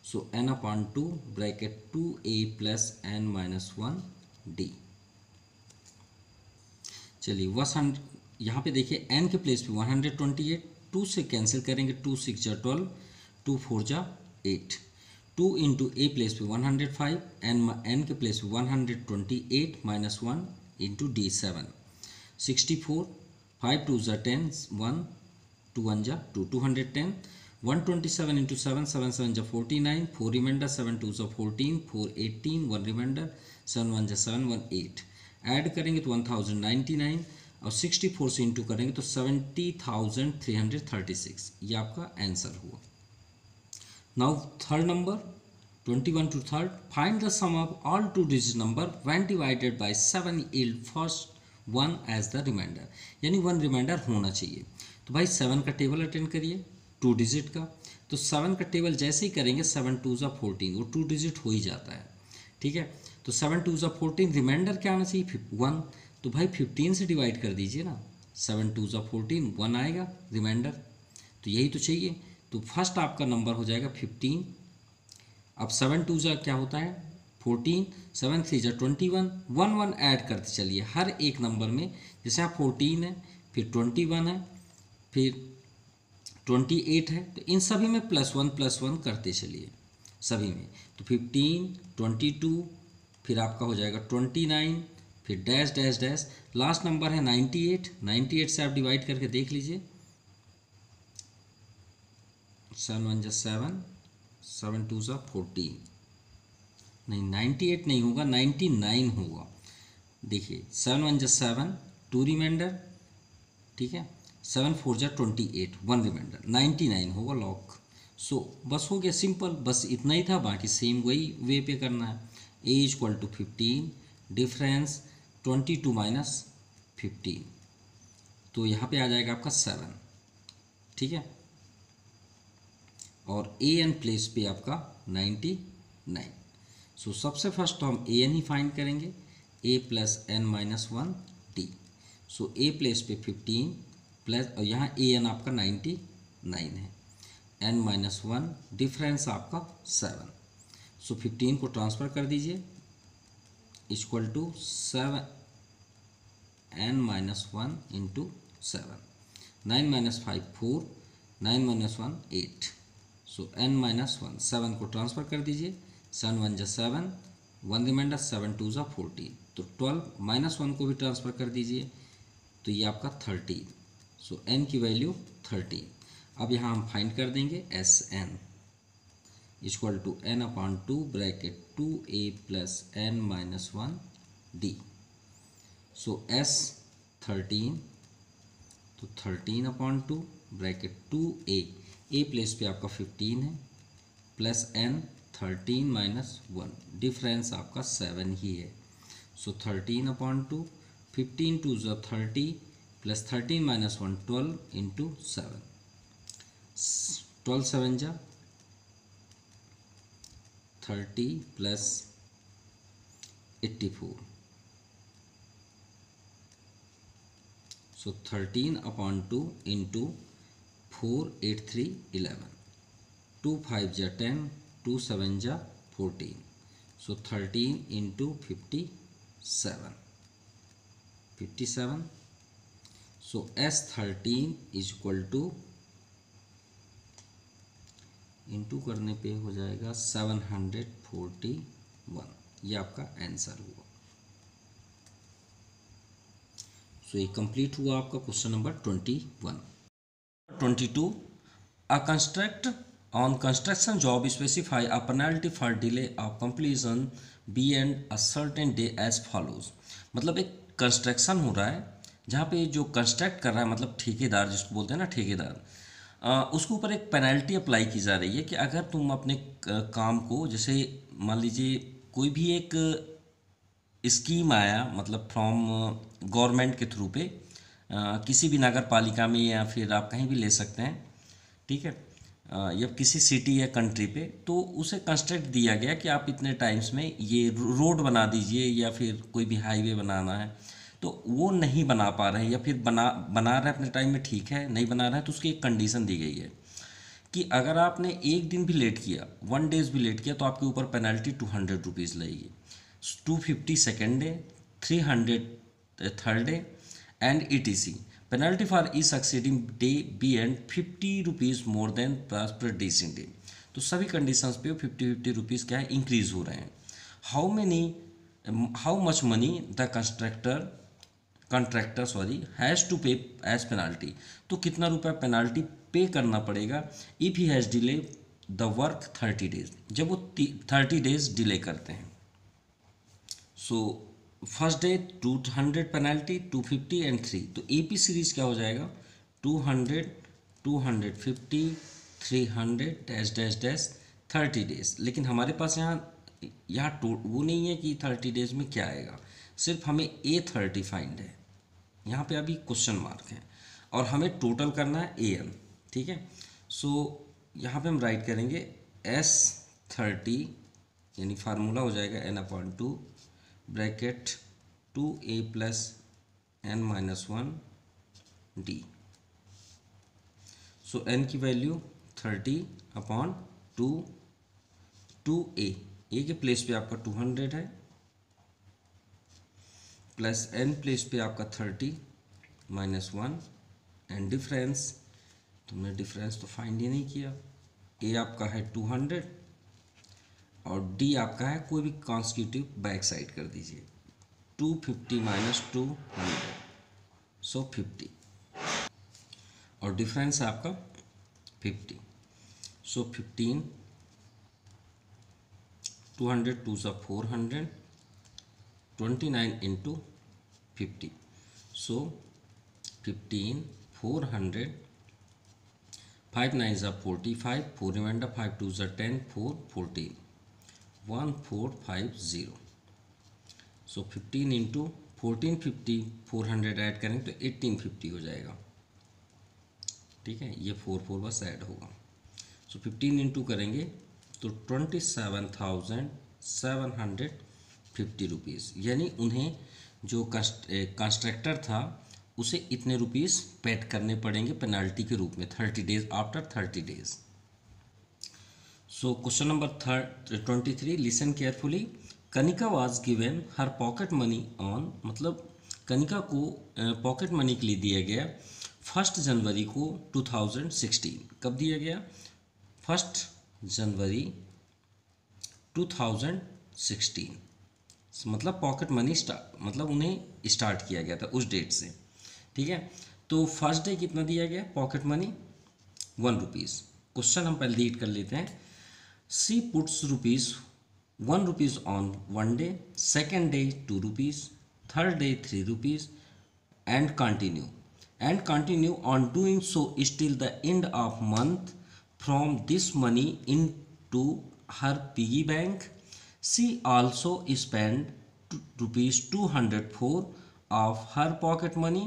सो n/2 bracket 2a plus n-1d। चलिए यहाँ पे देखिए n के प्लेस पे 128, 2 से कैंसिल करेंगे, 2 6 जा 12, 2 4 जा 8, 2 इंटू ए प्लेस पे 105, n के प्लेस पे 128 -1 इंटू डी 7, 64, 5 2 जा 10, 1 2 1 जा 2, 210, 127 इंटू 7, 7 7 जा 49, 4 रिमाइंडर, 7 2 जा 14, 4 18, 1 रिमाइंडर, 7 1 जा 7, 1 8, ऐड करेंगे तो 1099 और 64 से इंटू करेंगे तो 70,336, ये आपका आंसर हुआ। Now third number 21 to 3rd, find the sum of all 2-digit number when divided by 7 yield first one as the remainder, यानी 1 रिमाइंडर होना चाहिए। तो भाई 7 का टेबल अटेंड करिए 2 डिजिट का, तो 7 का टेबल जैसे ही करेंगे 7 2 जा 14, वो 2 डिजिट हो ही जाता है, ठीक है। तो 7 2 जा 14, रिमाइंडर क्या आना चाहिए 1, तो भाई 15 से डिवाइड कर दीजिए ना, 7 2 जा 14, 1 आएगा रिमाइंडर, तो यही तो चाहिए। तो फर्स्ट आपका नंबर हो जाएगा 15। अब 7 2 जा क्या होता है 14, 7 3 जा 21, 1 1 ऐड करते चलिए हर एक नंबर में, जैसे यहाँ 14 है, फिर 21 है, फिर 28 है, तो इन सभी में +1 करते चलिए सभी में। तो 15 22, फिर आपका हो जाएगा 29, फिर dash dash dash, last number है 98, 98 से आप डिवाइड करके देख लीजिए, 7 1 जा 7, 7 2 जा 14, नहीं 98 नहीं होगा 99 होगा। देखिए 7 1 जा 7, 2 रिमाइंडर, ठीक है, 7 4 जा 28, 1 रिमाइंडर, 99 होगा लॉक। सो बस हो गया सिंपल, बस इतना ही था, बाकी सेम वही वे पे करना है। ए इक्वल टू 15, डिफरेंस 22 माइनस 15, तो तो यहाँ पे आ जाएगा आपका 7, ठीक है। और ए एन प्लेस पे आपका 99। सो सबसे फर्स्ट तो हम ए एन ही फाइंड करेंगे, a plus N minus 1 D. So a place पे 15 प्लस, और यहाँ ए एन आपका 99 है, एन माइनस 1 डिफरेंस आपका 7। सो 15 को ट्रांसफ़र कर दीजिए, equal to 7 N minus 1 into 7। 9 minus 5 4, 9 minus 1 8। So N minus 1, 7 को ट्रांसफ़र कर दीजिए, 7 1 जा 7, 1 रिमाइंडर, 7 2 जा 14। तो 12 माइनस 1 को भी ट्रांसफ़र कर दीजिए, तो ये आपका 13। सो एन की वैल्यू 13। अब यहाँ हम फाइंड कर देंगे S N equal to N upon 2 bracket 2a plus N minus 1 D. So S 13, तो 13 upon 2 bracket 2a, A place पे आपका 15 है, प्लस एन 13 माइनस 1, डिफरेंस आपका 7 ही है। सो 13 अपॉन 2, 15 2 जो 30 प्लस 13 माइनस 1 12 इंटू 7, 12 7 जा 30 प्लस 84। सो 13 अपॉन 2 इंटू 4 8 3 11, 2 5 जा 10, 2 7 जा 14। So 13 into 57, 57। So S 13 is equal to, into करने पे हो जाएगा 741। ये आपका आंसर हुआ। सो ये कंप्लीट हुआ आपका question number 21। 22, a construct on construction job specify a penalty for delay of completion be and a certain day as follows. मतलब एक कंस्ट्रक्शन हो रहा है जहाँ पे जो कंस्ट्रक्ट कर रहा है, मतलब ठेकेदार जिसको बोलते हैं ना, ठेकेदार, उसके ऊपर एक पेनल्टी अप्लाई की जा रही है कि अगर तुम अपने काम को, जैसे मान लीजिए कोई भी एक स्कीम आया, मतलब फ्रॉम गवर्नमेंट के थ्रू पे, किसी भी नगर पालिका में या फिर आप कहीं भी ले सकते हैं, ठीक है, या किसी सिटी या कंट्री पे, तो उसे कंस्ट्रक्ट दिया गया कि आप इतने टाइम्स में ये रोड बना दीजिए या फिर कोई भी हाईवे बनाना है, तो वो नहीं बना पा रहे हैं, या फिर बना रहे हैं अपने टाइम में, ठीक है, नहीं बना रहे हैं, तो उसकी एक कंडीशन दी गई है कि अगर आपने एक दिन भी लेट किया, 1 डेज भी लेट किया, तो आपके ऊपर पेनल्टी 200 रुपीज़ लगेगी, 250 second day, 300 third day and ETC। Penalty for each succeeding day be and 50 rupees more than per decent day. तो सभी कंडीशंस पे 50 रुपीज़ क्या है, इंक्रीज हो रहे हैं। How much money the contractor has to pay as penalty. तो कितना रुपया पेनाल्टी पे करना पड़ेगा if he has delay the work 30 days, जब वो 30 डेज डिले करते हैं। So first day 200 penalty, 250 and 3। तो AP सीरीज क्या हो जाएगा, 200 250 300 डैश डैश डैश 30 डेज। लेकिन हमारे पास यहाँ वो नहीं है कि 30 डेज में क्या आएगा, सिर्फ हमें A30 फाइंड है, यहाँ पे अभी क्वेश्चन मार्क है, और हमें टोटल करना है AN, ठीक है। सो यहाँ पे हम राइट करेंगे S30, यानी फार्मूला हो जाएगा N/2 bracket 2a plus n minus 1 D. So n की वैल्यू 30/2, 2a, a के प्लेस पे आपका 200 है, प्लस n प्लेस पे आपका 30 माइनस 1 एंड डिफरेंस, तुमने डिफरेंस तो फाइंड ही नहीं किया। a आपका है 200 और d आपका है, कोई भी कॉन्स्टिट्यूटिव बैक साइड कर दीजिए, 250 माइनस 200, सो 50, और डिफरेंस है आपका 50। सो 15, 200 2 सा 400, 29 इंटू 50। सो 15 400, 5 9 सा 45, 4 रिमाइंडर, 5 2 सा 10, 4 14, 1450। सो 15 इंटू 1450 400 ऐड करेंगे तो 1850 हो जाएगा। ठीक है, ये 4 बस ऐड होगा। सो 15 इंटू करेंगे तो 27,750 रुपीज़, यानी उन्हें जो कंस्ट्रक्टर था उसे इतने रुपीज़ पेड करने पड़ेंगे पेनाल्टी के रूप में 30 days after 30 days. So question number 23, listen carefully. Kanika was given her pocket money on, मतलब कनिका को पॉकेट मनी के लिए दिया गया 1 जनवरी को 2016। कब दिया गया? 1 जनवरी 2016, मतलब पॉकेट मनी मतलब उन्हें स्टार्ट किया गया था उस डेट से। ठीक है, तो फर्स्ट डे कितना दिया गया पॉकेट मनी? 1 रुपीज़। क्वेश्चन हम पहले रीड कर लेते हैं। She puts ₹1 on 1 day, second day 2 rupees, third day 3 rupees and continue on doing so till the end of month. From this money into her piggy bank, she also spent ₹204 of her pocket money,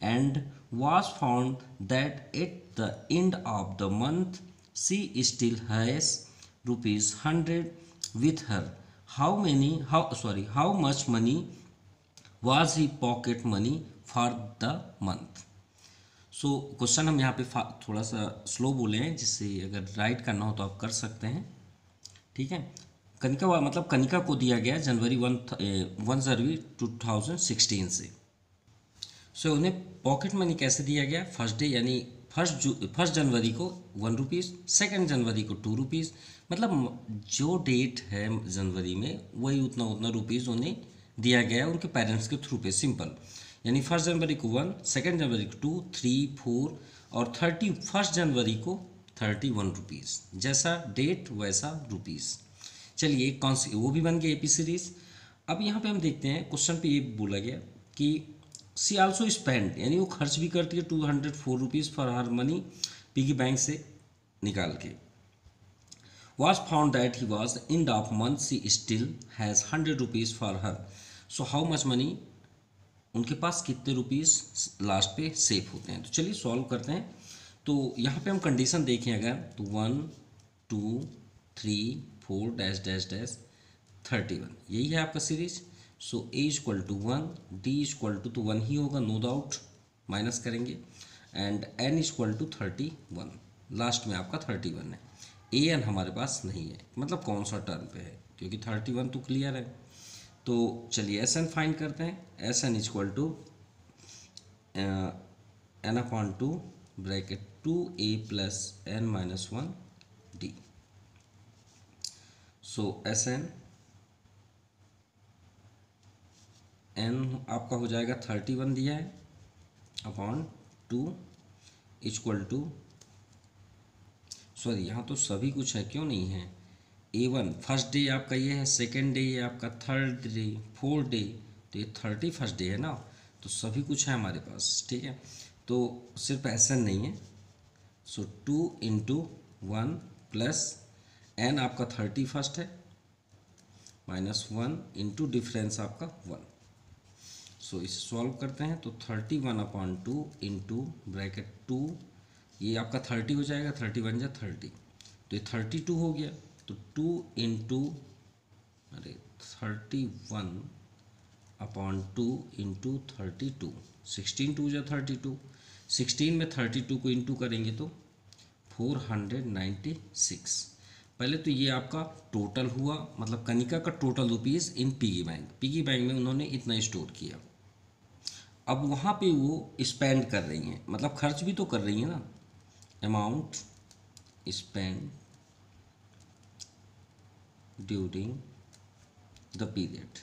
and was found that at the end of the month she still has ₹100 with her. How much money was he pocket money for the month? So question हम यहाँ पे थोड़ा सा स्लो बोले हैं, जिससे अगर राइट करना हो तो आप कर सकते हैं। ठीक है, कनिका मतलब कनिका को दिया गया जनवरी 1 जनवरी 2016 से। सो उन्हें पॉकेट मनी कैसे दिया गया? फर्स्ट डे यानी फर्स्ट जनवरी को 1 रुपीज़, सेकेंड जनवरी को 2 रुपीज़, मतलब जो डेट है जनवरी में वही उतना रुपीज़ उन्हें दिया गया उनके पेरेंट्स के थ्रू पे, सिंपल। यानी 1 जनवरी को 1, सेकेंड जनवरी को 2, 3, 4 और 31 जनवरी को 31 रुपीज़। जैसा डेट वैसा रुपीज़। चलिए कौन सी, वो भी बन गई एपी सीरीज। अब यहाँ पे हम देखते हैं क्वेश्चन पे ये बोला गया कि सी आल्सो स्पेंड, यानी वो खर्च भी करती है 204 rupees for her money piggy bank से निकाल के। Was found that he was end of month she still has 100 rupees for her. So how much money, उनके पास कितने रुपीज़ लास्ट पे सेव होते हैं? तो चलिए सॉल्व करते हैं। तो यहाँ पे हम कंडीशन देखें अगर तो 1 2 3 4 डैश डैश डैश 31, यही है आपका series. So A equal to 1, d equal to तो 1 ही होगा नो डाउट, माइनस करेंगे, and n equal to 31, last में आपका 31 है। ए एन हमारे पास नहीं है, मतलब कौन सा टर्म पे है, क्योंकि 31 तो क्लियर है। तो चलिए एस एन फाइंड करते हैं। S N equal to N upon 2 bracket 2a plus n minus 1 D. So S n आपका हो जाएगा 31 दिया है अपॉन 2 इक्वल टू, सॉरी यहाँ तो सभी कुछ है, क्यों नहीं है? A1 फर्स्ट डे आपका ये है, सेकेंड डे ये आपका, थर्ड डे, फोर्थ डे, तो ये 31 डे है ना, तो सभी कुछ है हमारे पास। ठीक है, तो सिर्फ SN नहीं है। सो 2 इंटू 1 प्लस n आपका 31 है माइनस 1 इंटू डिफरेंस आपका 1। सो इसे सॉल्व करते हैं तो 31 अपॉन 2 इंटू ब्रैकेट 2, ये आपका 30 हो जाएगा, 31 जा 30, तो ये 32 हो गया। तो 2 इंटू 31 अपॉन 2 इंटू 32, 16 2 जा 32, 16 में 32 को इंटू करेंगे तो 496। पहले तो ये आपका टोटल हुआ, मतलब कनिका का total rupees in piggy bank में उन्होंने इतना स्टोर किया। अब वहाँ पे वो स्पेंड कर रही हैं, मतलब खर्च भी तो कर रही हैं ना। Amount spend during the period,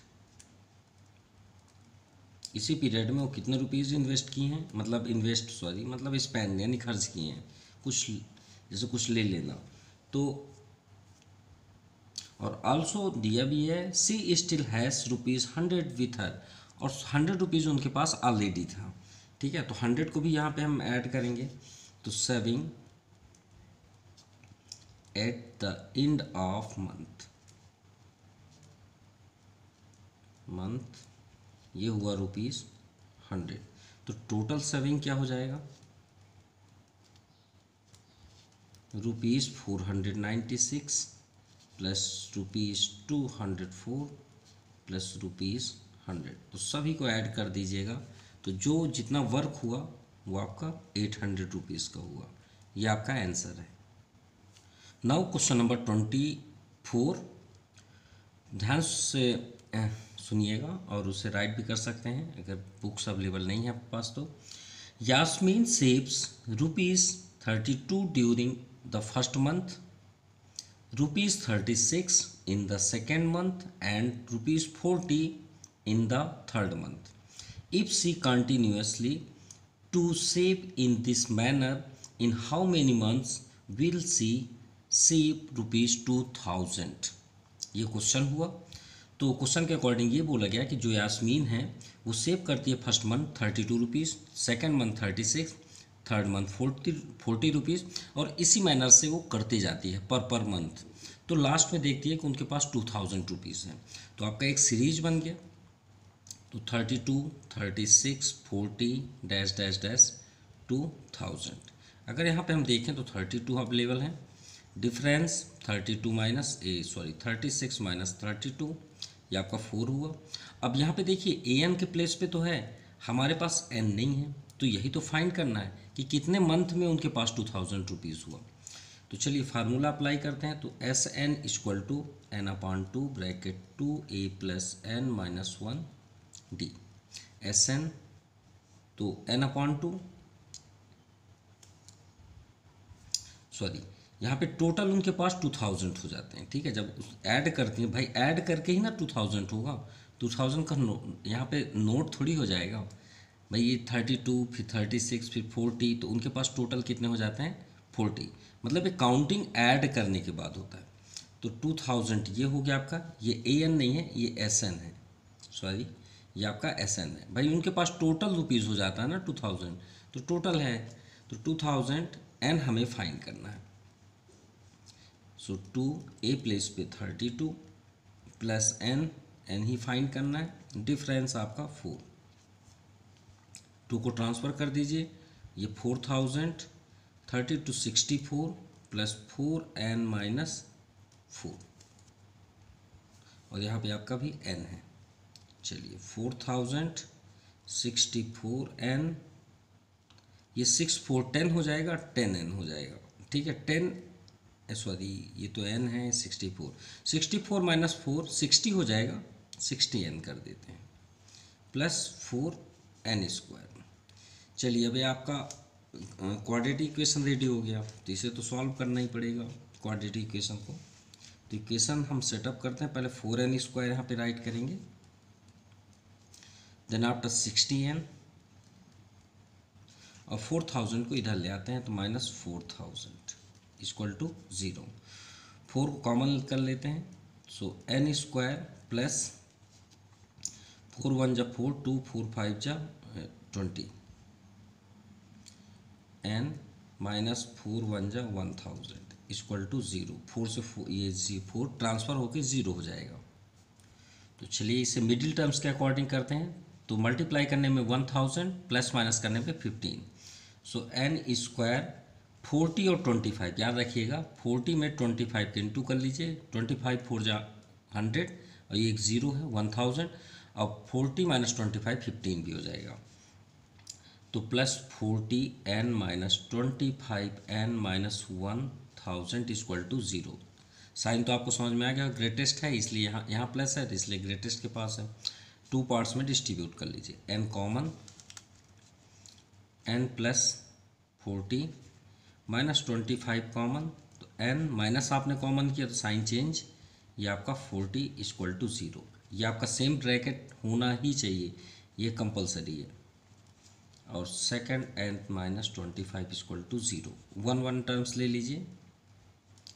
इसी पीरियड में वो कितने रुपीज़ इन्वेस्ट किए हैं, मतलब स्पेंड यानी खर्च किए हैं, कुछ जैसे कुछ ले लेना। तो और आल्सो दिया भी है सी स्टिल हैज़ ₹100 विथ हर, और 100 रुपीज़ उनके पास ऑलरेडी था। ठीक है, तो 100 को भी यहाँ पे हम ऐड करेंगे, तो saving at the end of month, ये हुआ ₹100। तो टोटल सेविंग क्या हो जाएगा, ₹496 प्लस ₹204 प्लस ₹100। तो सभी को ऐड कर दीजिएगा, तो जो जितना वर्क हुआ वो आपका ₹800 का हुआ। ये आपका आंसर है। नाउ क्वेश्चन नंबर 24, ध्यान से सुनिएगा और उसे राइट भी कर सकते हैं अगर बुक्स अवेलेबल नहीं है आपके पास तो। Yasmin saves ₹32 during the first month, ₹36 in the second month and ₹40 in the third month. If she continuously to save in this manner, in how many months will she save ₹2000? ये क्वेश्चन हुआ। तो क्वेश्चन के अकॉर्डिंग ये बोला गया कि जो यास्मीन है वो सेव करती है first month ₹32, second month 36, third month 40 rupees, और इसी मैनर से वो करते जाती है पर मंथ। तो लास्ट में देखती है कि उनके पास ₹2000 है। तो आपका एक सीरीज बन गया। तो 32, 36, 40 डैश डैश डैश 2000। अगर यहाँ पे हम देखें तो 32 अवेलेबल है, डिफरेंस 36 माइनस 32, ये आपका 4 हुआ। अब यहाँ पे देखिए an के प्लेस पे तो है, हमारे पास n नहीं है, तो यही तो फाइंड करना है कि कितने मंथ में उनके पास ₹2000 हुआ। तो चलिए फार्मूला अप्लाई करते हैं। तो SN equal to n/2 bracket 2a plus n minus 1 d। SN तो n/2, सॉरी यहाँ पे टोटल उनके पास 2000 हो जाते हैं, ठीक है। जब ऐड करती हैं भाई, ऐड करके ही ना 2000 होगा। 2000 का यहाँ पे नोट थोड़ी हो जाएगा भाई, ये 32 फिर 36 फिर 40, तो उनके पास टोटल कितने हो जाते हैं 40। मतलब ये काउंटिंग ऐड करने के बाद होता है। तो 2000 ये हो गया आपका, ये AN नहीं है, ये SN है, सॉरी ये आपका SN है। भाई उनके पास टोटल रुपीज़ हो जाता है ना 2000, तो टोटल है, तो 2000 n हमें फाइंड करना है। सो 2a प्लेस पे 32 प्लस n ही फाइंड करना है। डिफरेंस आपका 4, 2 को ट्रांसफ़र कर दीजिए, ये 4000, 32 64 प्लस 4n माइनस 4, और यहाँ पे आपका भी n है। चलिए 4000 64n, ये 6 4 10 हो जाएगा, 10n हो जाएगा, ठीक है। 10 सॉरी ये तो n है, 64 माइनस 4 60 हो जाएगा, 60n कर देते हैं, प्लस 4n²। चलिए अभी आपका क्वाड्रेटिक इक्वेशन रेडी हो गया, तो इसे तो सॉल्व करना ही पड़ेगा क्वाड्रेटिक इक्वेशन को। तो इक्वेशन हम सेटअप करते हैं, पहले 4n² यहाँ पे राइट करेंगे, देन आफ्टर 60n, और 4000 को इधर ले आते हैं, तो माइनस 4000 इक्वल टू 0। 4 को कॉमन कर लेते हैं, सो n² प्लस 4 1 जा 4, 2 4 5 जा 20, n माइनस 4 1 जा 1000 इक्वल टू 0। 4 से 4 ये 4 ट्रांसफ़र होकर 0 हो जाएगा। तो चलिए इसे मिडिल टर्म्स के अकॉर्डिंग करते हैं। तो मल्टीप्लाई करने में 1000, प्लस माइनस करने में 15, सो n² 40 और 25 याद रखिएगा, 40 में 25 के इंटू कर लीजिए, 25 4 जा 100, और ये एक 0 है 1000, और 40 माइनस 25 15 भी हो जाएगा। तो plus 40n minus 25n minus 1000 equal to 0। Sign तो आपको समझ में आ गया, ग्रेटेस्ट है इसलिए यहाँ प्लस है, तो इसलिए ग्रेटेस्ट के पास है। 2 पार्ट्स में डिस्ट्रीब्यूट कर लीजिए, n common, n plus 40 minus 25 common, तो n माइनस आपने कॉमन किया तो साइन चेंज, ये आपका 40 इक्वल टू 0। ये आपका सेम ब्रैकेट होना ही चाहिए, ये कंपलसरी है। और second n minus 25 equal to 0, 1 1 terms ले लीजिए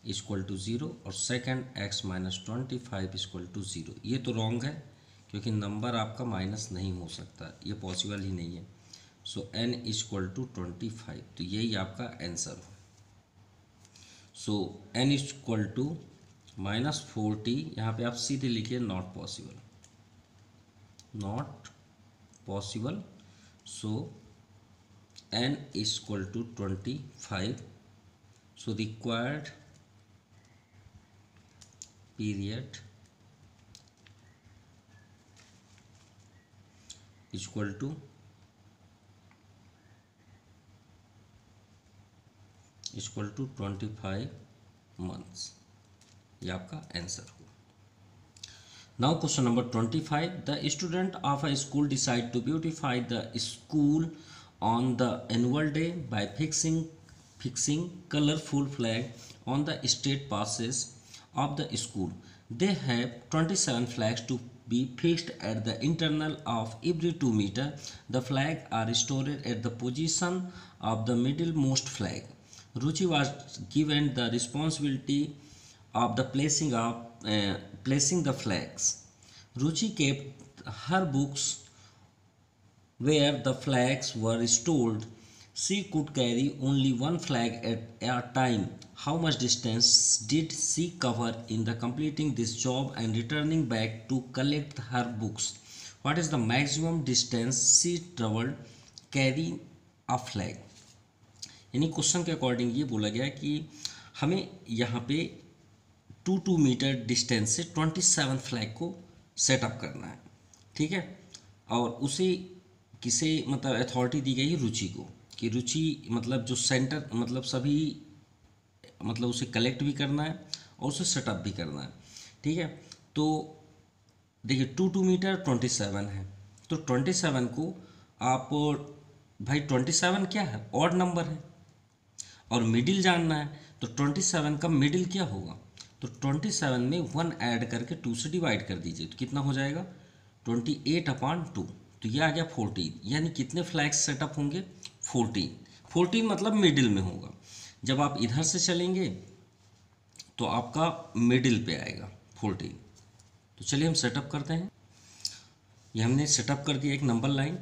इक्वल टू 0, और second x minus 25 equal to 0। ये तो रॉन्ग है क्योंकि नंबर आपका माइनस नहीं हो सकता, ये पॉसिबल ही नहीं है। सो n इक्वल टू 25, तो यही आपका आंसर हो। सो n इक्वल टू माइनस 40, यहाँ पे आप सीधे लिखिए not possible, not possible. So n is equal to 25. So required period is equal to 25 months. ये आपका आंसर हो. Now question number 25. The student of a school decide to beautify the school on the annual day by fixing colorful flag on the state passes of the school. They have 27 flags to be fixed at the internal of every 2 meter. The flags are stored at the position of the middlemost flag. Ruchi was given the responsibility of the placing the flags. Ruchi kept her books where the flags were stored. She could carry only one flag at a time. How much distance did she cover in the completing this job and returning back to collect her books? What is the maximum distance she traveled carrying a flag? यानी क्वेश्चन के अकॉर्डिंग ये बोला गया कि हमें यहाँ पे 2 मीटर डिस्टेंस से 27 फ्लैग को सेटअप करना है. ठीक है, और उसे किसे मतलब अथॉरिटी दी गई है? रुचि को, कि रुचि मतलब जो सेंटर मतलब सभी मतलब उसे कलेक्ट भी करना है और उसे सेटअप भी करना है. ठीक है, तो देखिए 2 मीटर 27 है, तो 27 को आप भाई 27 क्या है? ऑड नंबर है और मिडिल जानना है, तो 27 का मिडिल क्या होगा? तो 27 में 1 ऐड करके 2 से डिवाइड कर दीजिए तो कितना हो जाएगा? 28/2. तो ये आ गया 14. यानी कितने फ्लैग्स सेटअप होंगे? 14 मतलब मिडिल में होगा. जब आप इधर से चलेंगे तो आपका मिडिल पे आएगा 14. तो चलिए हम सेटअप करते हैं. ये हमने सेटअप कर दिया एक नंबर लाइन.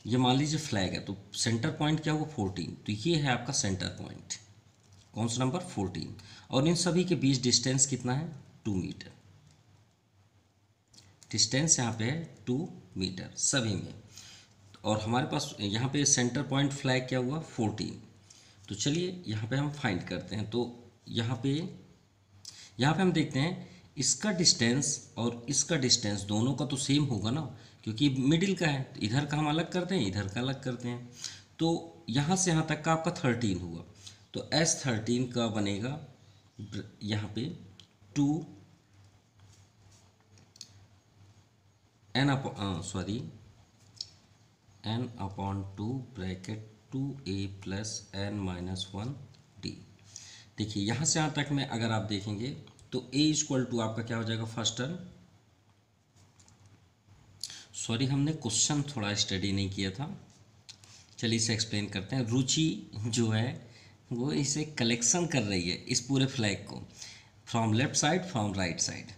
ये मान लीजिए फ्लैग है, तो सेंटर पॉइंट क्या होगा? 14. तो ये है आपका सेंटर पॉइंट. कौन सा नंबर? 14. और इन सभी के बीच डिस्टेंस कितना है? 2 मीटर. डिस्टेंस यहाँ पे है 2 मीटर सभी में. और हमारे पास यहाँ पे सेंटर पॉइंट फ्लैग क्या हुआ? 14. तो चलिए यहाँ पे हम फाइंड करते हैं. तो यहाँ पे हम देखते हैं इसका डिस्टेंस और इसका डिस्टेंस दोनों का तो सेम होगा ना, क्योंकि मिडिल का है. तो इधर का हम अलग करते हैं, इधर का अलग करते हैं. तो यहाँ से यहाँ तक का आपका 13 हुआ. तो S13 का बनेगा यहाँ पे 2 n/2 ब्रैकेट 2a + n-1d. देखिए यहाँ से यहाँ तक में अगर आप देखेंगे तो a = आपका क्या हो जाएगा? First term. सॉरी, हमने क्वेश्चन थोड़ा स्टडी नहीं किया था. चलिए इसे एक्सप्लेन करते हैं. रुचि जो है वो इसे कलेक्शन कर रही है इस पूरे फ्लैग को, from left side from right side.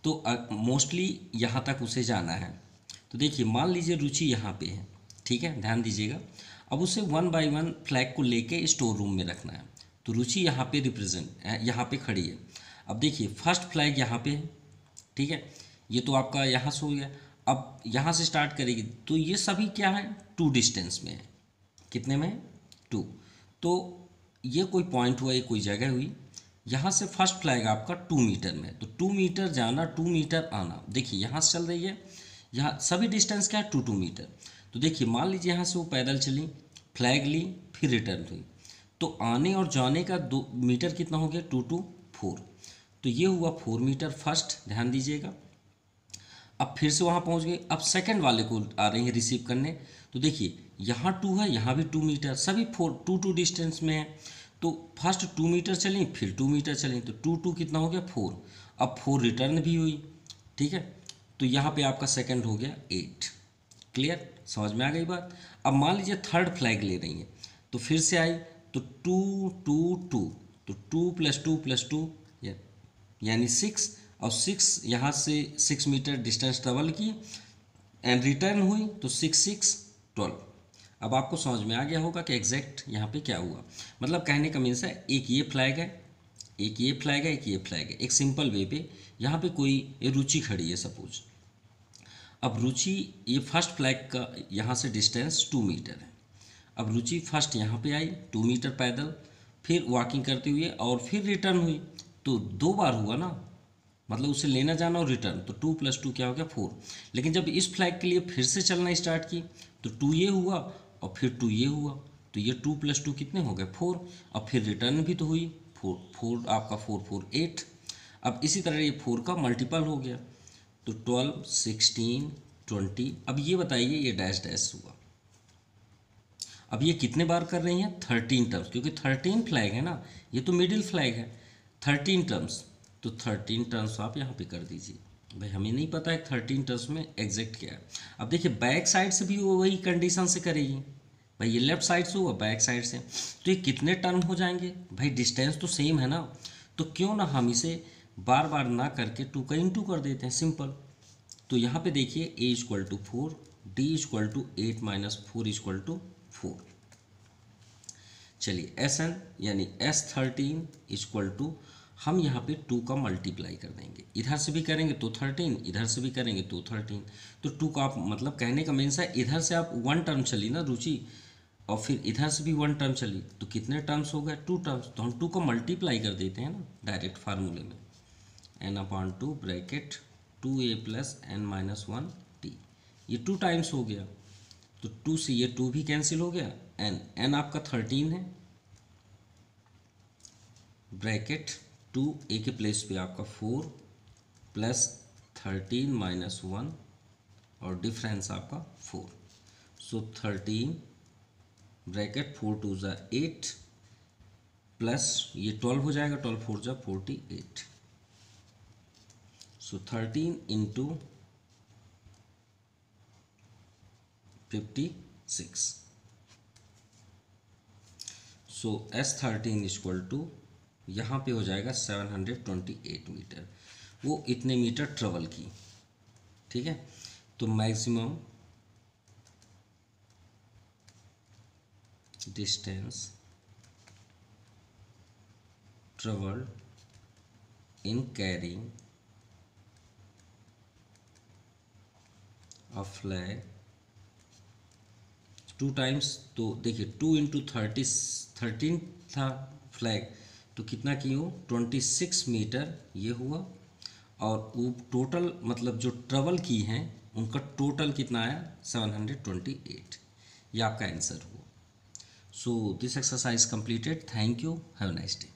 तो मोस्टली यहाँ तक उसे जाना है. तो देखिए मान लीजिए रुचि यहाँ पे है. ठीक है, ध्यान दीजिएगा. अब उसे 1 बाय 1 फ्लैग को लेके स्टोर रूम में रखना है. तो रुचि यहाँ पे यहाँ पे खड़ी है. अब देखिए फर्स्ट फ्लैग यहाँ पे है. ठीक है, ये तो आपका यहाँ से हो गया. अब यहाँ से स्टार्ट करेगी तो ये सभी क्या है? 2 डिस्टेंस में है. कितने में? 2. तो ये कोई पॉइंट हुआ, ये कोई जगह हुई. यहाँ से फर्स्ट फ्लैग आपका 2 मीटर में, तो 2 मीटर जाना 2 मीटर आना. देखिए यहाँ से चल रही है, यहाँ सभी डिस्टेंस क्या है? 2 मीटर. तो देखिए मान लीजिए यहाँ से वो पैदल चली, फ्लैग ली, फिर रिटर्न हुई. तो आने और जाने का 2 मीटर कितना हो गया? 2 2 4. तो ये हुआ 4 मीटर फर्स्ट. ध्यान दीजिएगा. अब फिर से वहाँ पहुँच गए. अब सेकंड वाले को आ रही है रिसीव करने. तो देखिए यहाँ 2 है, यहाँ भी 2 मीटर, सभी 2 डिस्टेंस में है. तो फर्स्ट 2 मीटर चलें, फिर 2 मीटर चलें, तो 2 कितना हो गया? 4. अब 4 रिटर्न भी हुई. ठीक है, तो यहाँ पे आपका सेकंड हो गया 8. क्लियर? समझ में आ गई बात. अब मान लीजिए थर्ड फ्लैग ले रही है, तो फिर से आई तो 2 2 2, तो 2 + 2 + 2 यानी 6. और 6 यहाँ से 6 मीटर डिस्टेंस ट्रेवल की एंड रिटर्न हुई, तो 6 6 12. अब आपको समझ में आ गया होगा कि एग्जैक्ट यहाँ पे क्या हुआ. मतलब कहने का मीन्स है एक ये फ्लैग है, एक ये फ्लैग है, एक ये फ्लैग है. एक सिंपल वे पे यहाँ पे कोई रुचि खड़ी है सपोज. अब रुचि ये फर्स्ट फ्लैग का यहाँ से डिस्टेंस 2 मीटर है। अब रुचि फर्स्ट यहाँ पे आई 2 मीटर पैदल, फिर वॉकिंग करते हुए और फिर रिटर्न हुई, तो 2 बार हुआ ना, मतलब उसे लेना जाना और रिटर्न, तो 2 + 2 क्या हो गया 4। लेकिन जब इस फ्लैग के लिए फिर से चलना स्टार्ट की तो 2 ये हुआ और फिर 2 ये हुआ, तो ये 2 + 2 कितने हो गए 4। अब फिर रिटर्न भी तो हुई 4 आपका 4 4 8। अब इसी तरह ये 4 का मल्टीपल हो गया, तो 12 16 20। अब ये बताइए ये डैश डैश हुआ, अब ये कितने बार कर रही हैं 13 टर्म्स, क्योंकि 13 फ्लैग है ना, ये तो मिडिल फ्लैग है 13 टर्म्स, तो 13 टर्म्स आप यहाँ पे कर दीजिए। भाई हमें नहीं पता है 13 टर्म्स में एग्जैक्ट क्या है। अब देखिए बैक साइड से भी वो वही कंडीशन से करेगी, भाई ये लेफ्ट साइड से हुआ बैक साइड से, तो ये कितने टर्म हो जाएंगे, भाई डिस्टेंस तो सेम है ना, तो क्यों ना हम इसे बार बार ना करके 2 का इंटू कर देते हैं, सिंपल। तो यहाँ पे देखिए a = 4, d = 8 - 4 = 4। चलिए Sn यानी S13 = हम यहाँ पे 2 का मल्टीप्लाई कर देंगे, इधर से भी करेंगे तो 13, इधर से भी करेंगे तो 13, तो 2 का आप मतलब कहने का मीन्स है इधर से आप 1 टर्म चली ना रुचि, और फिर इधर से भी 1 टर्म चली, तो कितने टर्म्स हो गए 2 टर्म्स, तो हम 2 का मल्टीप्लाई कर देते हैं ना डायरेक्ट फार्मूले में, n/2 bracket 2a + n - 1 t, ये 2 टाइम्स हो गया, तो 2 से ये 2 भी कैंसिल हो गया, n आपका 13 है, ब्रैकेट 2a के प्लेस पे आपका 4 + 13 - 1 और डिफरेंस आपका 4, सो 13 ब्रैकेट 4 2 = 8 प्लस ये 12 हो जाएगा, 12 4 = 48, सो 13 × 56, सो S13 = यहाँ पे हो जाएगा 728 मीटर, वो इतने मीटर ट्रेवल की, ठीक है। तो maximum distance travelled in carrying a flag 2 times, तो देखिए 2 × 13 था फ्लैग, तो कितना की हो 26 मीटर ये हुआ, और वो टोटल मतलब जो ट्रेवल की हैं उनका टोटल कितना आया 728, ये आपका आंसर हुआ। So this exercise completed, thank you, have a nice day.